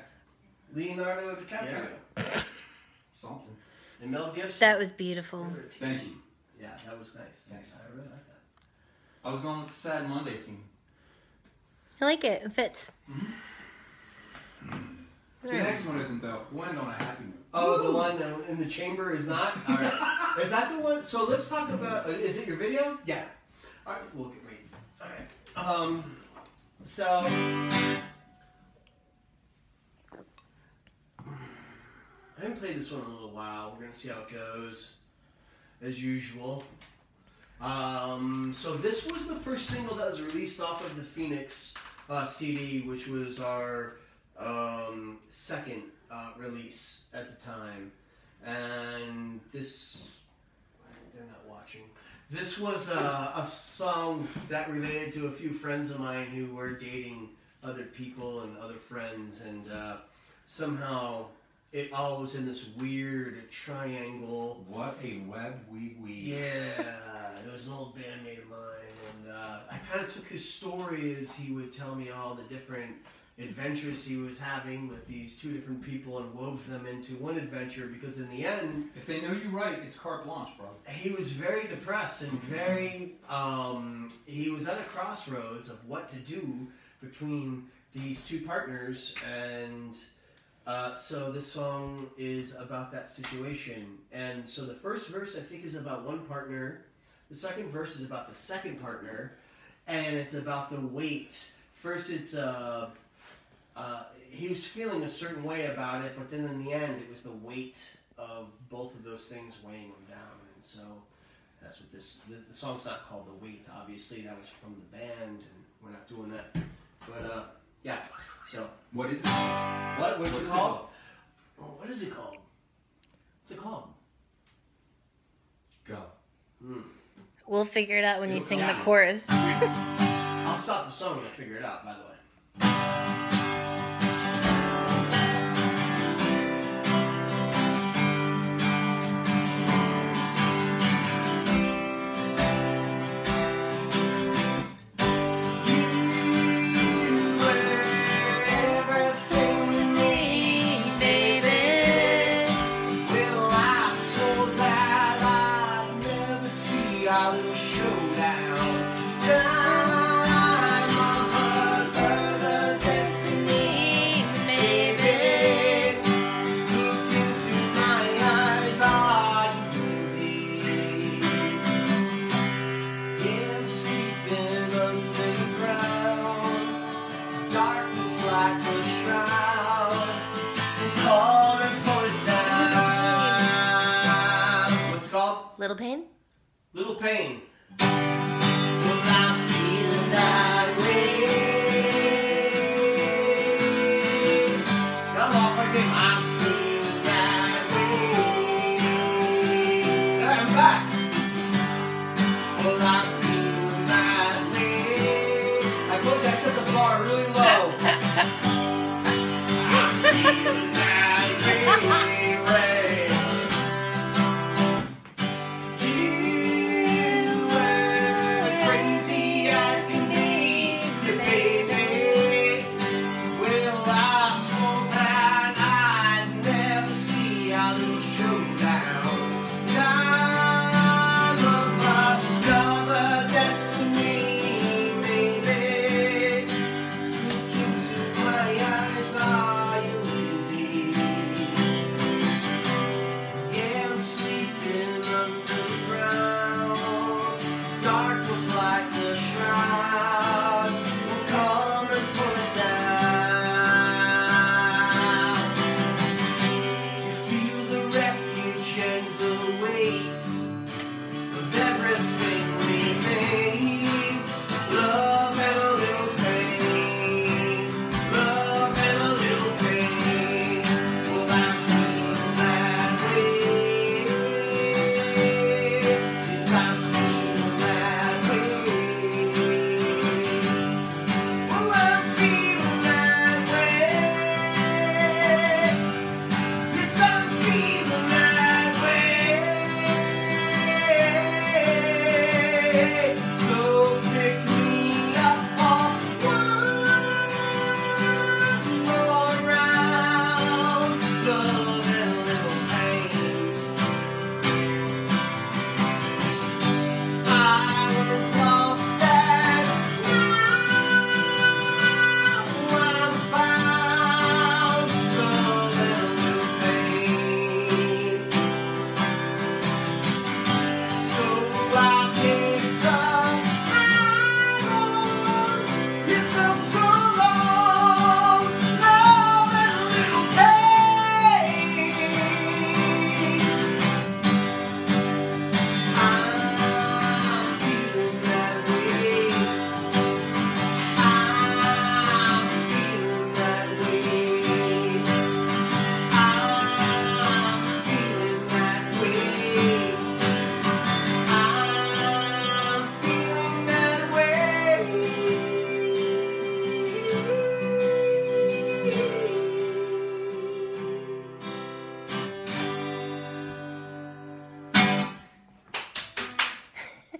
Leonardo DiCaprio. Something. And Mel Gibson. That was beautiful. Thank you. Yeah, that was nice. Thanks. I really like that. I was going with the Sad Monday theme. I like it. It fits. The next one isn't though. We'll end on a happy note. Oh, the one in the chamber is not? All right. Is that the one? So let's talk about, is it your video? Yeah. All right, we'll get ready. All right. So, I haven't played this one in a little while. We're going to see how it goes, as usual. So this was the first single that was released off of the Phoenix CD, which was our second release at the time. And this, they're not watching. This was a song that related to a few friends of mine who were dating other people and other friends, and somehow it all was in this weird triangle. What a web we weave. Yeah, it was an old bandmate of mine, and I kind of took his story as he would tell me all the different adventures he was having with these two different people and wove them into one adventure, because in the end, If they know you right, it's carte blanche, bro. he was very depressed and very, he was at a crossroads of what to do between these two partners, and so this song is about that situation. And so the first verse, I think, is about one partner, the second verse is about the second partner, and it's about the weight. First it's he was feeling a certain way about it, but then in the end, it was the weight of both of those things weighing him down. And so that's what this, the song's not called The Weight, obviously. That was from the band, and we're not doing that. But, yeah, so. What is it? What's it called? Oh, what is it called? What's it called? Go. We'll figure it out when you It'll sing come the out. chorus. I'll stop the song when I figure it out, by the way. Little Pain? Little Pain. Well, I'm feeling that way. Come on, fucking, I'm feeling that way. And I'm back. Well, I'm feeling that way. I told you I set the bar really low. I'm feeling that way. You were crazy as can be.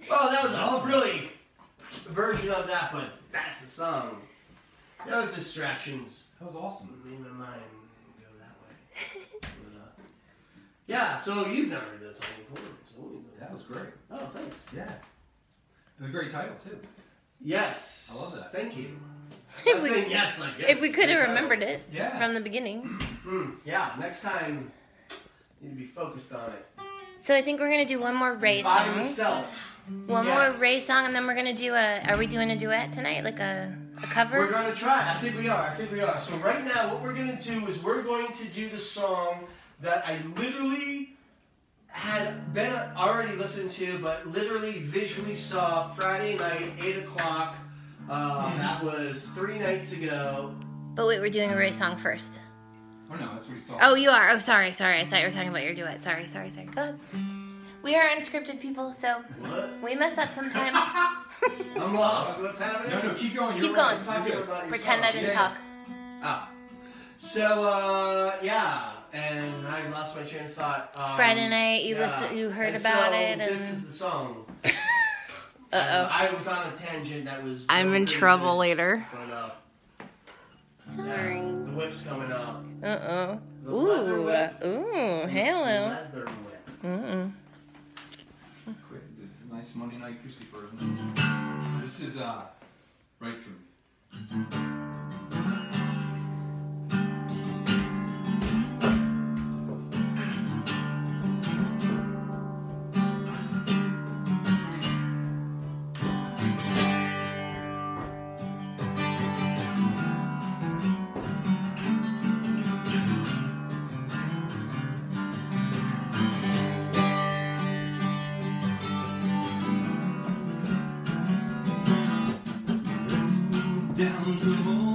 Well, that was a really version of that, but that's the song. That was distractions. That was awesome. Made my mind go that way. But, yeah, so you've never heard that song before. So That was great. Oh, thanks. Yeah. And a great title, too. Yes. I love that. Thank you. If we, yes, like yes. if we could have remembered it Yeah. from the beginning. Yeah, next time you need to be focused on it. So I think we're gonna do one more Ray By song. myself. One Yes. more Ray song, and then we're gonna do are we doing a duet tonight? Like a cover? We're going to try. I think we are. So right now, what we're going to do is we're going to do the song that I literally had been already listened to, but literally visually saw Friday night, 8 o'clock. That was 3 nights ago. But wait, we're doing a Ray song first. Oh, no, that's what he's talking Oh, you are. Oh, sorry. I thought you were talking about your duet. Sorry. Go ahead. We are unscripted people, so What? we mess up sometimes. I'm lost. What's happening? No, keep going. Keep You're going. right. Talking You're good. about your Pretend I song. didn't talk. Ah. So, yeah. And I lost my train of thought. Friday night, you heard about it, and this is the song. uh-oh. I was on a tangent that was. I'm in pretty trouble good, later. But, Sorry. the whip's coming up. Uh-oh. The leather whip. Ooh, hello. Leather whip. Mm-mm. Quick, it's a nice Monday night acoustic version. This is right through. Down to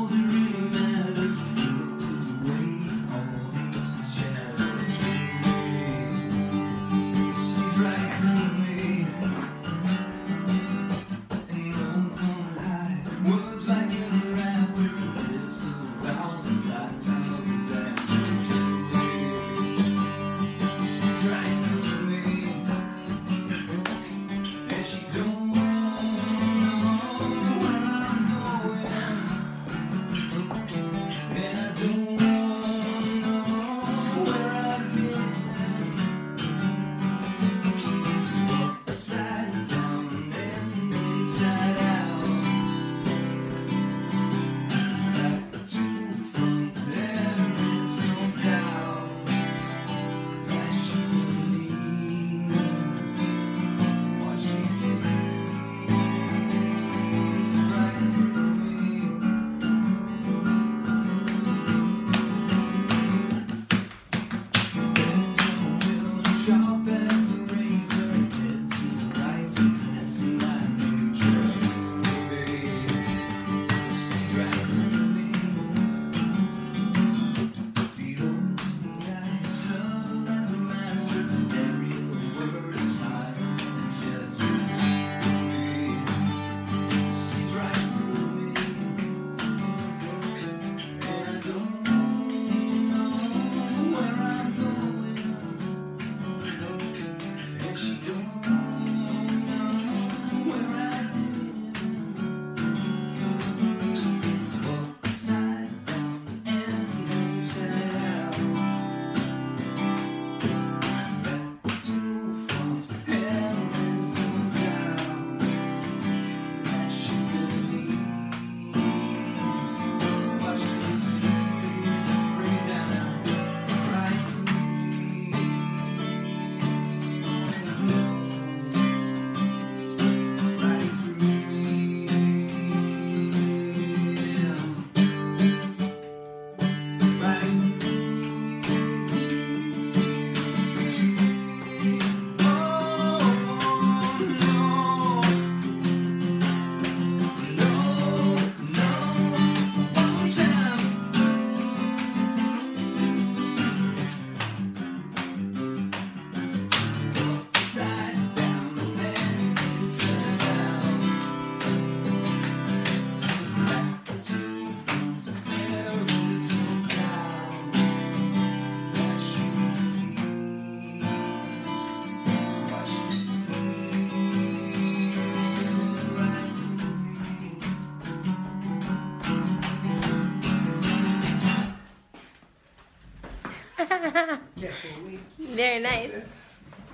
Very nice.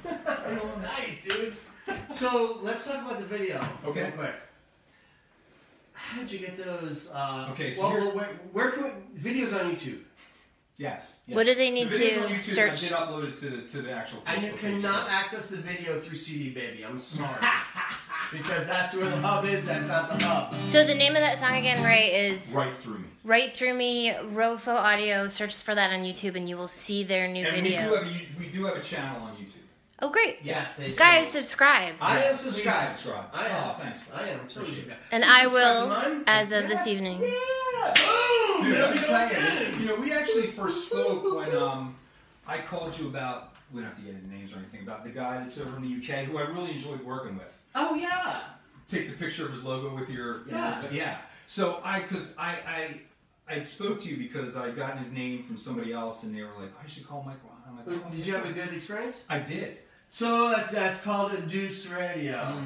Nice, dude. So let's talk about the video. Okay. Real quick. How did you get those? Okay, so where can we, videos on YouTube? Yes. What do they need the videos on to YouTube, search? I did upload it to the actual Facebook And you page. cannot access the video through CD Baby. I'm sorry. Because that's where the hub is. That's not the hub. So the name of that song again, Ray, is Right Through Me. Right Through Me, Rofo Audio. Search for that on YouTube and you will see their new And video. we do have a channel on YouTube. Oh, great. Yes, they Guys, subscribe. I am Yes, please subscribed. subscribe. I am. Oh, thanks. I am totally subscribed. And You I subscribe will, to mine? as of this evening. Yeah. Boom. Dude, let me There tell we go. you, we actually first spoke when I called you about, we don't have to get into names or anything, about the guy that's over in the UK who I really enjoyed working with. Oh yeah. Take the picture of his logo with your, Yeah. So I spoke to you because I got his name from somebody else and they were like, oh, you should call Mike Ron. I'm like, oh, Did you have a good experience? I did. So that's called a Deuce Radio,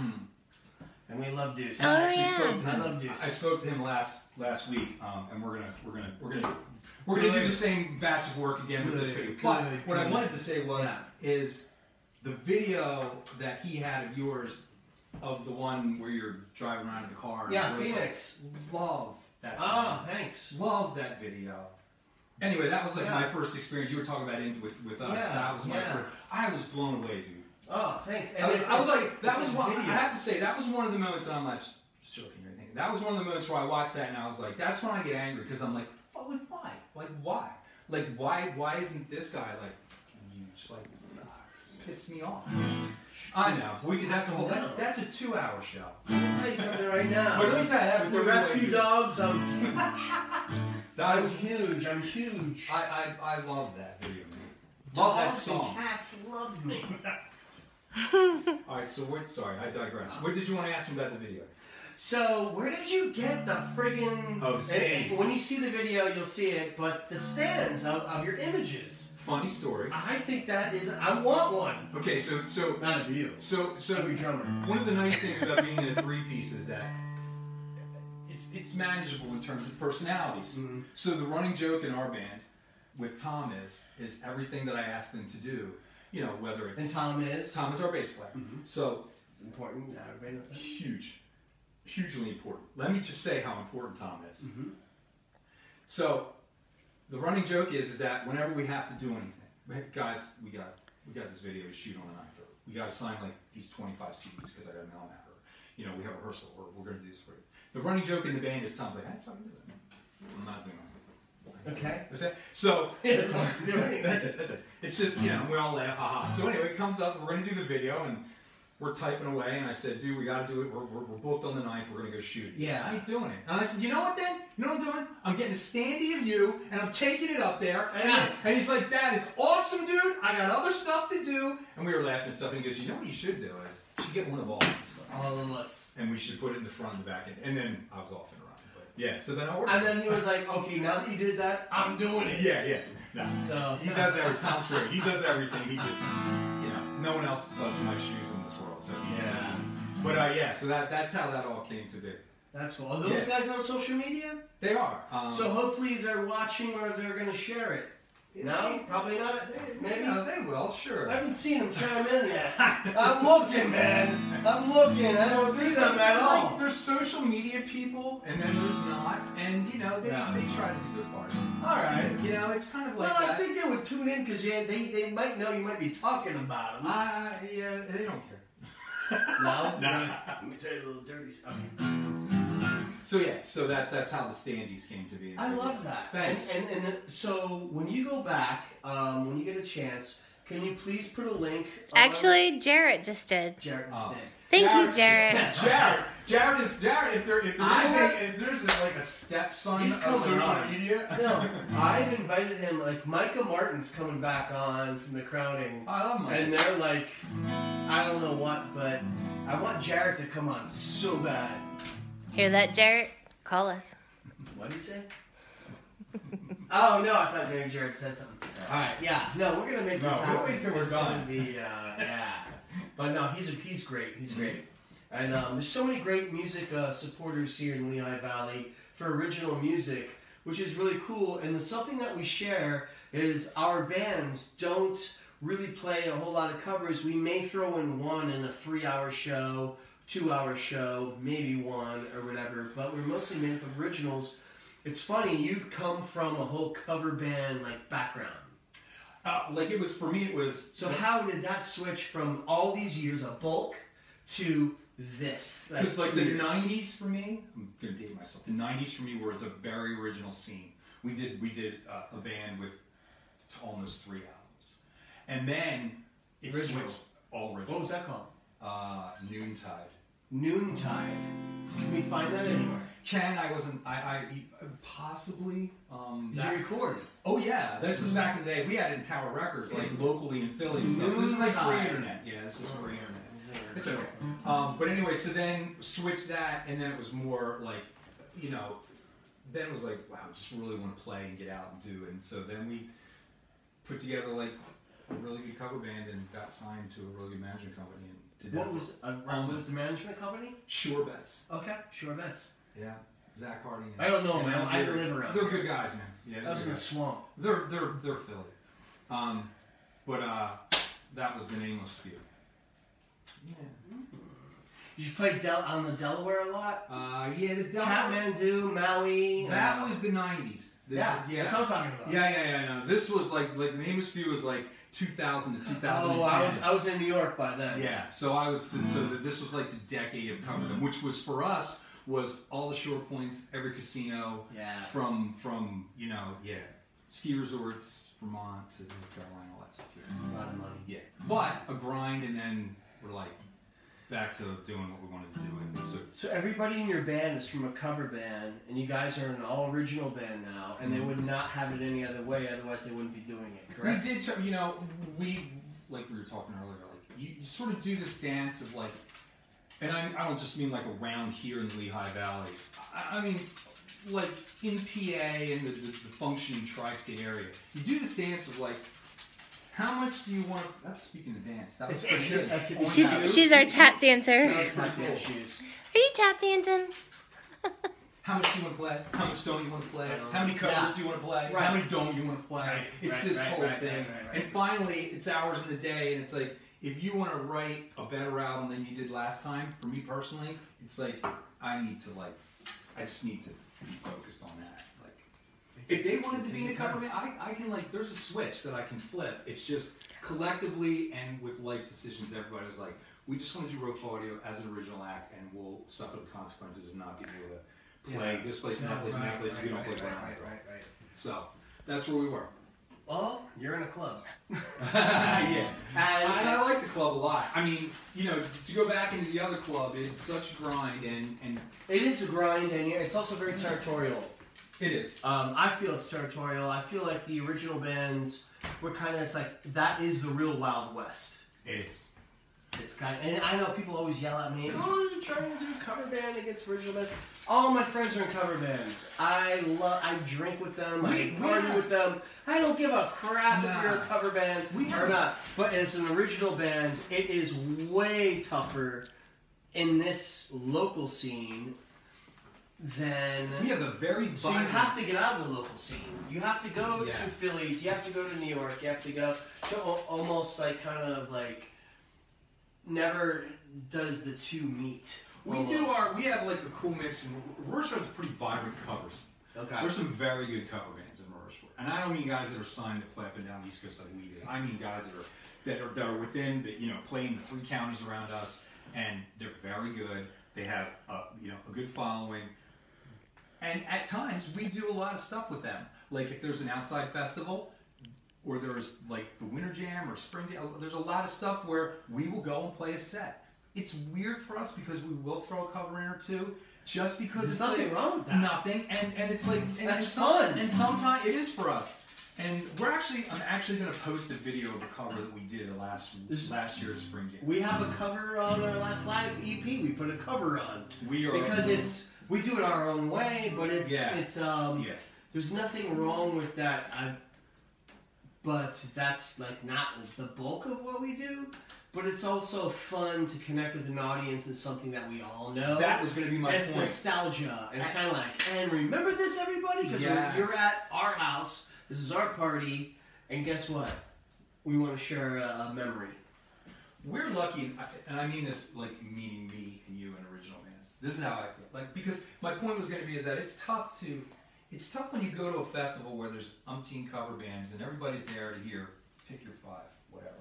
and we love Deuce. Oh, I actually yeah. spoke to I him. love Deuce. I spoke to him last week, and we're gonna do the same batch of work again with this video. But what I wanted to say is the video that he had of yours, of the one where you're driving around in the car. Yeah, where it's Phoenix. like, love that. Oh, Song. thanks. Love that video. Anyway, that was like my first experience. You were talking about it with us. Yeah, That was my first. I was blown away, dude. Oh, thanks. And I was like, that was it's one. I video. have to say, that was one of the moments. And I'm not joking or anything. That was one of the moments where I watched that and I was like, that's when I get angry because I'm like, oh, why? Like why? Like why isn't this guy like huge? Like piss me off. I know. We could. That's a whole. That's a 2-hour show. Let me tell you something right now. But let me tell you that With the rescue dogs, I'm huge. That I'm huge. I'm huge. I love that video. Love that Dogs song. and cats love me. All right. So sorry, I digress. What did you want to ask me about the video? So, where did you get the friggin'... Oh, the stands. When you see the video, you'll see it, but the stands of your images. Funny story. I think that is... I want one. Okay, so Not of you. So Every drummer. one of the nice things about being in a 3-piece is that it's manageable in terms of personalities. Mm-hmm. So the running joke in our band with Tom is everything that I asked them to do. You know, whether it's And Tom is? Tom is our bass player. Mm-hmm. So It's important. Everybody knows that. hugely important. Let me just say how important Tom is. Mm-hmm. So the running joke is that whenever we have to do anything, guys, we got this video to shoot on the 9th. We got to sign like these 25 CDs because I got to mail them at her. You know, we have a rehearsal or we're going to do this for you. The running joke in the band is Tom's like, I fucking do it. I'm not doing it. Okay. So That's what I'm doing. That's it. It's just, you know, we all laugh, haha. So anyway, it comes up, we're going to do the video, and we're typing away, and I said, dude, we got to do it. We're booked on the 9th. We're going to go shoot it. Yeah. I ain't doing it. And I said, you know what then? You know what I'm doing? I'm getting a standee of you, and I'm taking it up there. And he's like, that is awesome, dude. I got other stuff to do. And we were laughing and stuff, and he goes, you know what you should do is, you should get one of all these. All of us. And we should put it in the front and the back end. And then I was off and around. But yeah, so then I ordered And then he was like, okay, now that you did that, I'm doing it. Yeah. No. So He does everything. Tom's great. He does everything. He just, you know, no one else busts my shoes in this world. So he does it. But yeah, so that's how that all came to be. That's cool. Are those guys on social media? They are. So hopefully they're watching or they're going to share it. No? Probably not? Maybe? Yeah, they will, sure. I haven't seen them chime in yet. I'm looking, man. I'm looking. I don't see them at all. Like, there's social media people, and then there's not. And, you know, they try to do their part. All right. You know, it's kind of like Well, that. I think they would tune in because they might know you might be talking about them. Yeah, they don't care. No? No. Let me tell you a little dirty stuff. So that's how the standees came to be. I love that. Thanks. And then, so when you go back, when you get a chance, can you please put a link? Actually, Jarrett just did. Jarrett instead. Thank you, Jarrett. Jared. If there's like a stepson He's of coming social on. media. No, I've invited him. Like Micah Martin's coming back on from The Crowning, I love Mike. and they're like, I don't know what, but I want Jarrett to come on so bad. Hear that, Jarrett? Call us. What did he say? Oh no, I thought maybe Jared said something. All right, yeah, no, we're gonna make this happen. We'll wait till we're It's done. gonna be, yeah. But no, he's great. He's great. And there's so many great music supporters here in Lehigh Valley for original music, which is really cool. And something that we share is our bands don't really play a whole lot of covers. We may throw in one in a 3-hour show, 2-hour show, maybe one or whatever, but we're mostly made up of originals. It's funny, you come from a whole cover band like background. Like it was, for me it was... So how did that switch from all these years of bulk to this? Because like the 90s for me, I'm going to date myself, the 90s for me where it's a very original scene. We did a band with almost 3 albums. And then it switched all original. What was that called? Noontide. Noontide. Can we find that anywhere? I possibly. Did you record? Oh yeah, this was back in the day. We had it in Tower Records, like locally in Philly. So this is like pre-internet. Yeah, this is pre-internet. It's okay. But anyway, so then switched that, and then it was more like, you know, then it was like, wow, I just really want to play and get out and do. And so then we put together like a really good cover band and got signed to a really good management company. And did what was the management company? Sure Bets. Okay, Sure Bets. Yeah, Zach Hardy. I don't know, man. I live around. They're good guys, man. Yeah, that was in the swamp. They're Philly. But that was the Nameless Few. Yeah. Did you play on the Delaware a lot? Yeah, the Delaware. Kathmandu, Maui. That was the 90s. Yeah, that's what I'm talking about. Yeah. No, this was like the Nameless Few was like 2000 to 2010. Oh, I was in New York by then. Yeah, so this was like the decade of covering them, which was for us was all the short points, every casino, from you know, ski resorts, Vermont to North Carolina, all that stuff. A lot of money. Yeah, but a grind, and then we're like back to doing what we wanted to do. And so everybody in your band is from a cover band, and you guys are an all-original band now, and they would not have it any other way, otherwise they wouldn't be doing it, correct? We did, you know, like we were talking earlier, like you sort of do this dance of like, and I don't just mean like around here in the Lehigh Valley. I mean, like in PA and the functioning tri-state area, you do this dance of like, how much do you want to... That's speaking of dance. That was pretty good. She's our tap dancer. Are you tap dancing? How much do you want to play? How much don't you want to play? How many covers do you want to play? How many don't you want to play? It's this whole thing. And finally, it's hours in the day, and it's like, if you want to write a better album than you did last time, for me personally, it's like, I just need to be focused on that. Like, if they wanted to be in a cover band, I can like, there's a switch that I can flip. It's just collectively and with life decisions, everybody was like, we just want to do Rofo Audio as an original act, and we'll suffer the consequences of not being able to play this place and that place and that place if we don't play right. So, that's where we were. Well, you're in a club. Yeah. And I like the club a lot. I mean, you know, to go back into the other club is such a grind, and it is a grind, and it's also very territorial. It is. I feel it's territorial. I feel like the original bands were kind of, it's like, that is the real Wild West. It is. It's kind of, and I know people always yell at me, oh, you're trying to do a cover band against original bands. All my friends are in cover bands. I drink with them, I party with them. I don't give a crap if you're a cover band or not. But as an original band, it is way tougher in this local scene than... We have a very violent... So you have to get out of the local scene. You have to go to Philly, you have to go to New York, you have to go to almost like kind of like... Never does the two meet. We have like a cool mix, and Roarshaw's pretty vibrant covers. Okay. There's some very good cover bands in Roarshaw. And I don't mean guys that are signed to play up and down the East Coast like we do. I mean guys that are within, that, you know, playing the 3 counties around us, and they're very good. They have you know, a good following. And at times we do a lot of stuff with them. Like if there's an outside festival, or there's like the Winter Jam or Spring Jam, there's a lot of stuff where we will go and play a set. It's weird for us because we will throw a cover in or two, just because there's nothing wrong with that. Nothing, and it's like, and that's fun. And sometimes it is for us. And I'm actually going to post a video of a cover that we did last year's Spring Jam. We have a cover on our last live EP. We put a cover on. We are, because we do it our own way, but there's nothing wrong with that. But that's like not the bulk of what we do. But it's also fun to connect with an audience and something that we all know. That was going to be my point. It's nostalgia. And it's kind of like, and remember this, everybody? Because you're at our house. This is our party. And guess what? we want to share a memory. We're lucky, and I mean this like meaning me and you and original bands. This is how I feel. Like, because my point was going to be is that it's tough when you go to a festival where there's umpteen cover bands and everybody's there to hear, pick your 5, whatever.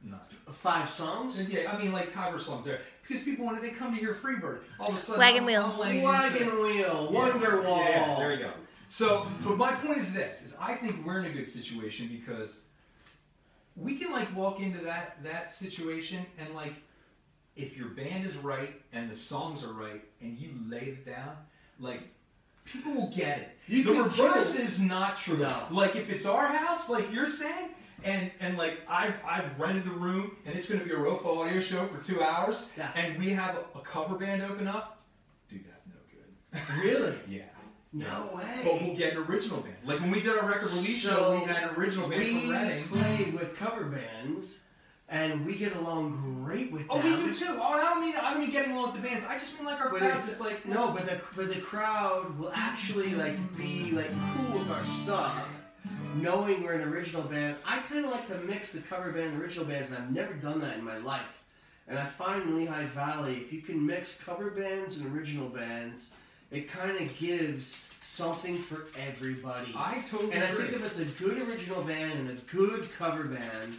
Not 5 songs? Yeah, I mean like cover songs there. Because people, when they come to hear Freebird, all of a sudden Wagon Wheel. Wagon Wheel, Wonderwall. Yeah, there you go. So, but my point is this, is I think we're in a good situation because we can like walk into that situation and like, if your band is right and the songs are right and you lay it down, like, people will get it. The reverse is not true. No. Like, if it's our house, like you're saying, and like I've rented the room and it's going to be a Rofo audio show for 2 hours, yeah. and we have a cover band open up, dude, that's no good. Really? Yeah. No way. But we'll get an original band. Like when we did our record release show, we had an original band from Reading. We played with cover bands, and we get along great with them. Oh, we do too. Oh, I don't mean getting along with the bands. I just mean like our crowds. It's like no, but the crowd will actually like be like cool with our stuff, knowing we're an original band. I kind of like to mix the cover band and original bands, and I've never done that in my life. And I find in Lehigh Valley, if you can mix cover bands and original bands, it kind of gives something for everybody. I totally agree. And I think if it's a good original band and a good cover band,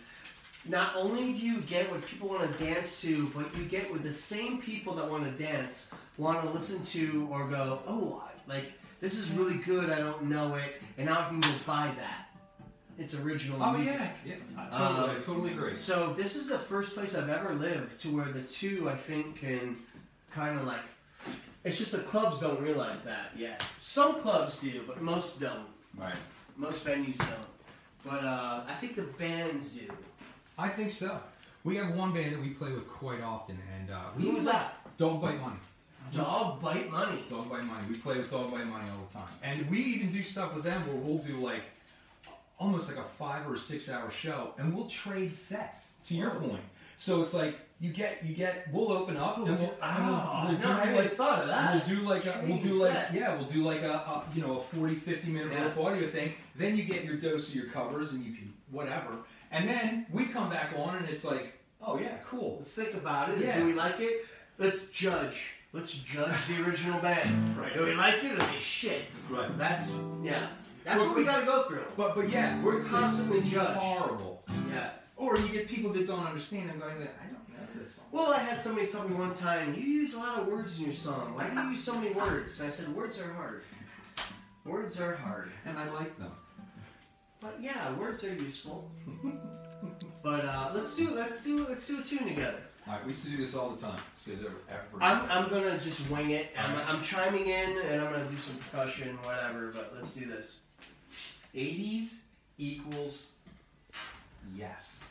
not only do you get what people want to dance to, but you get what the same people that want to dance want to listen to or go, oh, like, this is really good, I don't know it, and now I can go buy that. It's original music. Yeah. I totally agree. So this is the first place I've ever lived to where the two, I think, can kind of like, it's just the clubs don't realize that yet. Some clubs do, but most don't. Right. Most venues don't. But I think the bands do. I think so. We have one band that we play with quite often, and who was that? Dog Bite Money. Dog Bite Money. Dog Bite Money. We play with Dog Bite Money all the time, and we even do stuff with them where we'll do like almost like a 5 or 6 hour show, and we'll trade sets. To your point, so it's like we'll open up and we'll do I never thought of that. We'll do like a 40-50 minute Rofo audio thing. Then you get your dose of your covers and you can whatever. And then we come back on and it's like, oh yeah, cool. Let's think about it. Yeah. Do we like it? Let's judge. Let's judge the original band. Right. Do we like it or they shit? Right. That's what we gotta go through. But yeah, we're constantly judged. Horrible. Yeah. Or you get people that don't understand and going, I don't know this song. Well, I had somebody tell me one time, you use a lot of words in your song. Why do you use so many words? And I said, words are hard. Words are hard. And I like them. But yeah, words are useful. But let's do a tune together. All right, we used to do this all the time. I'm gonna just wing it. I'm chiming in and I'm gonna do some percussion, whatever. But let's do this. 80s equals yes.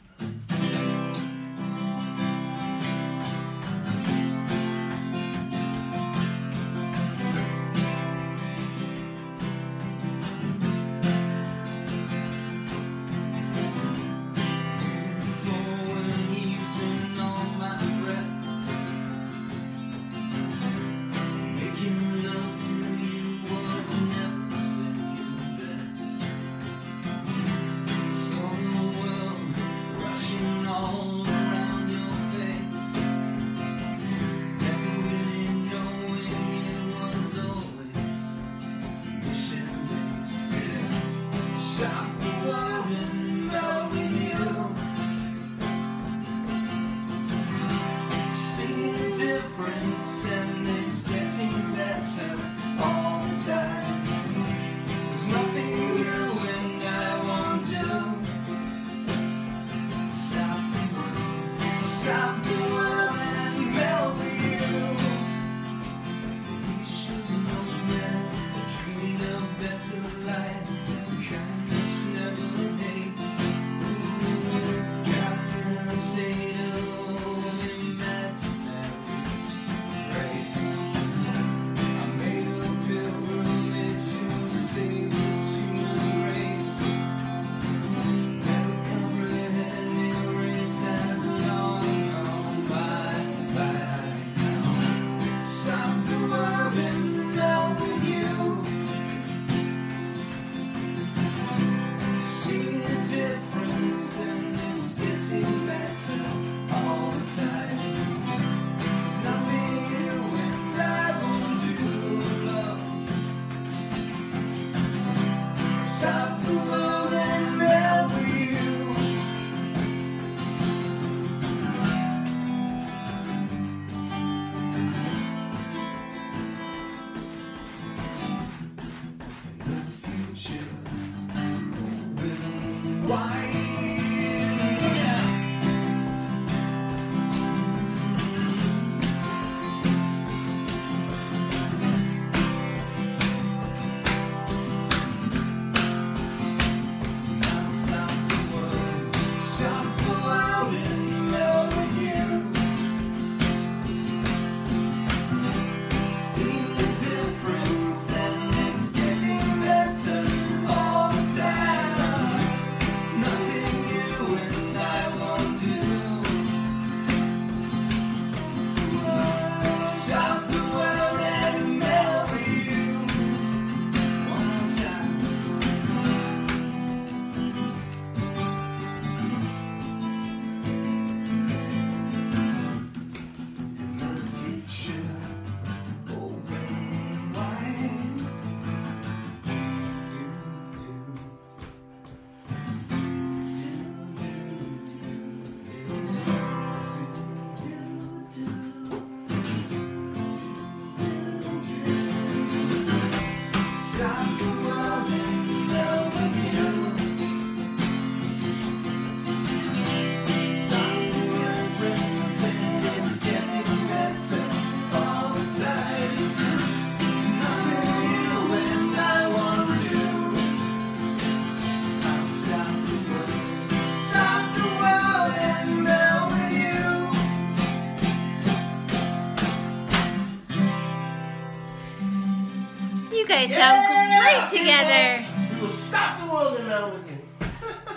You guys sound great together. We will stop the world and metal with you.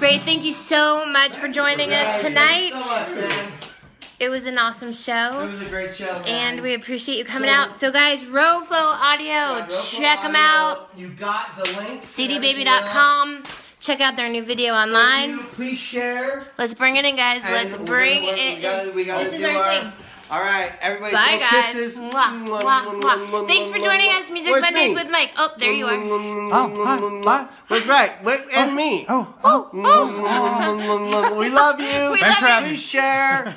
Ray, thank you so much for joining us tonight. Thank you so much, man. It was an awesome show. It was a great show, man. And we appreciate you coming out. So guys, Rofo Audio, check them out. You got the links. cdbaby.com. Check out their new video online. Please share. Let's bring it in, guys. Let's bring it in. This is our thing. All right, everybody. Bye, guys. Kisses. Mwah, mwah, mwah. Thanks for joining us, Music Mondays with Mike. Oh, there you are. Oh, hi. What's right? Wait, and me. Oh. We love you. We love you. Please share.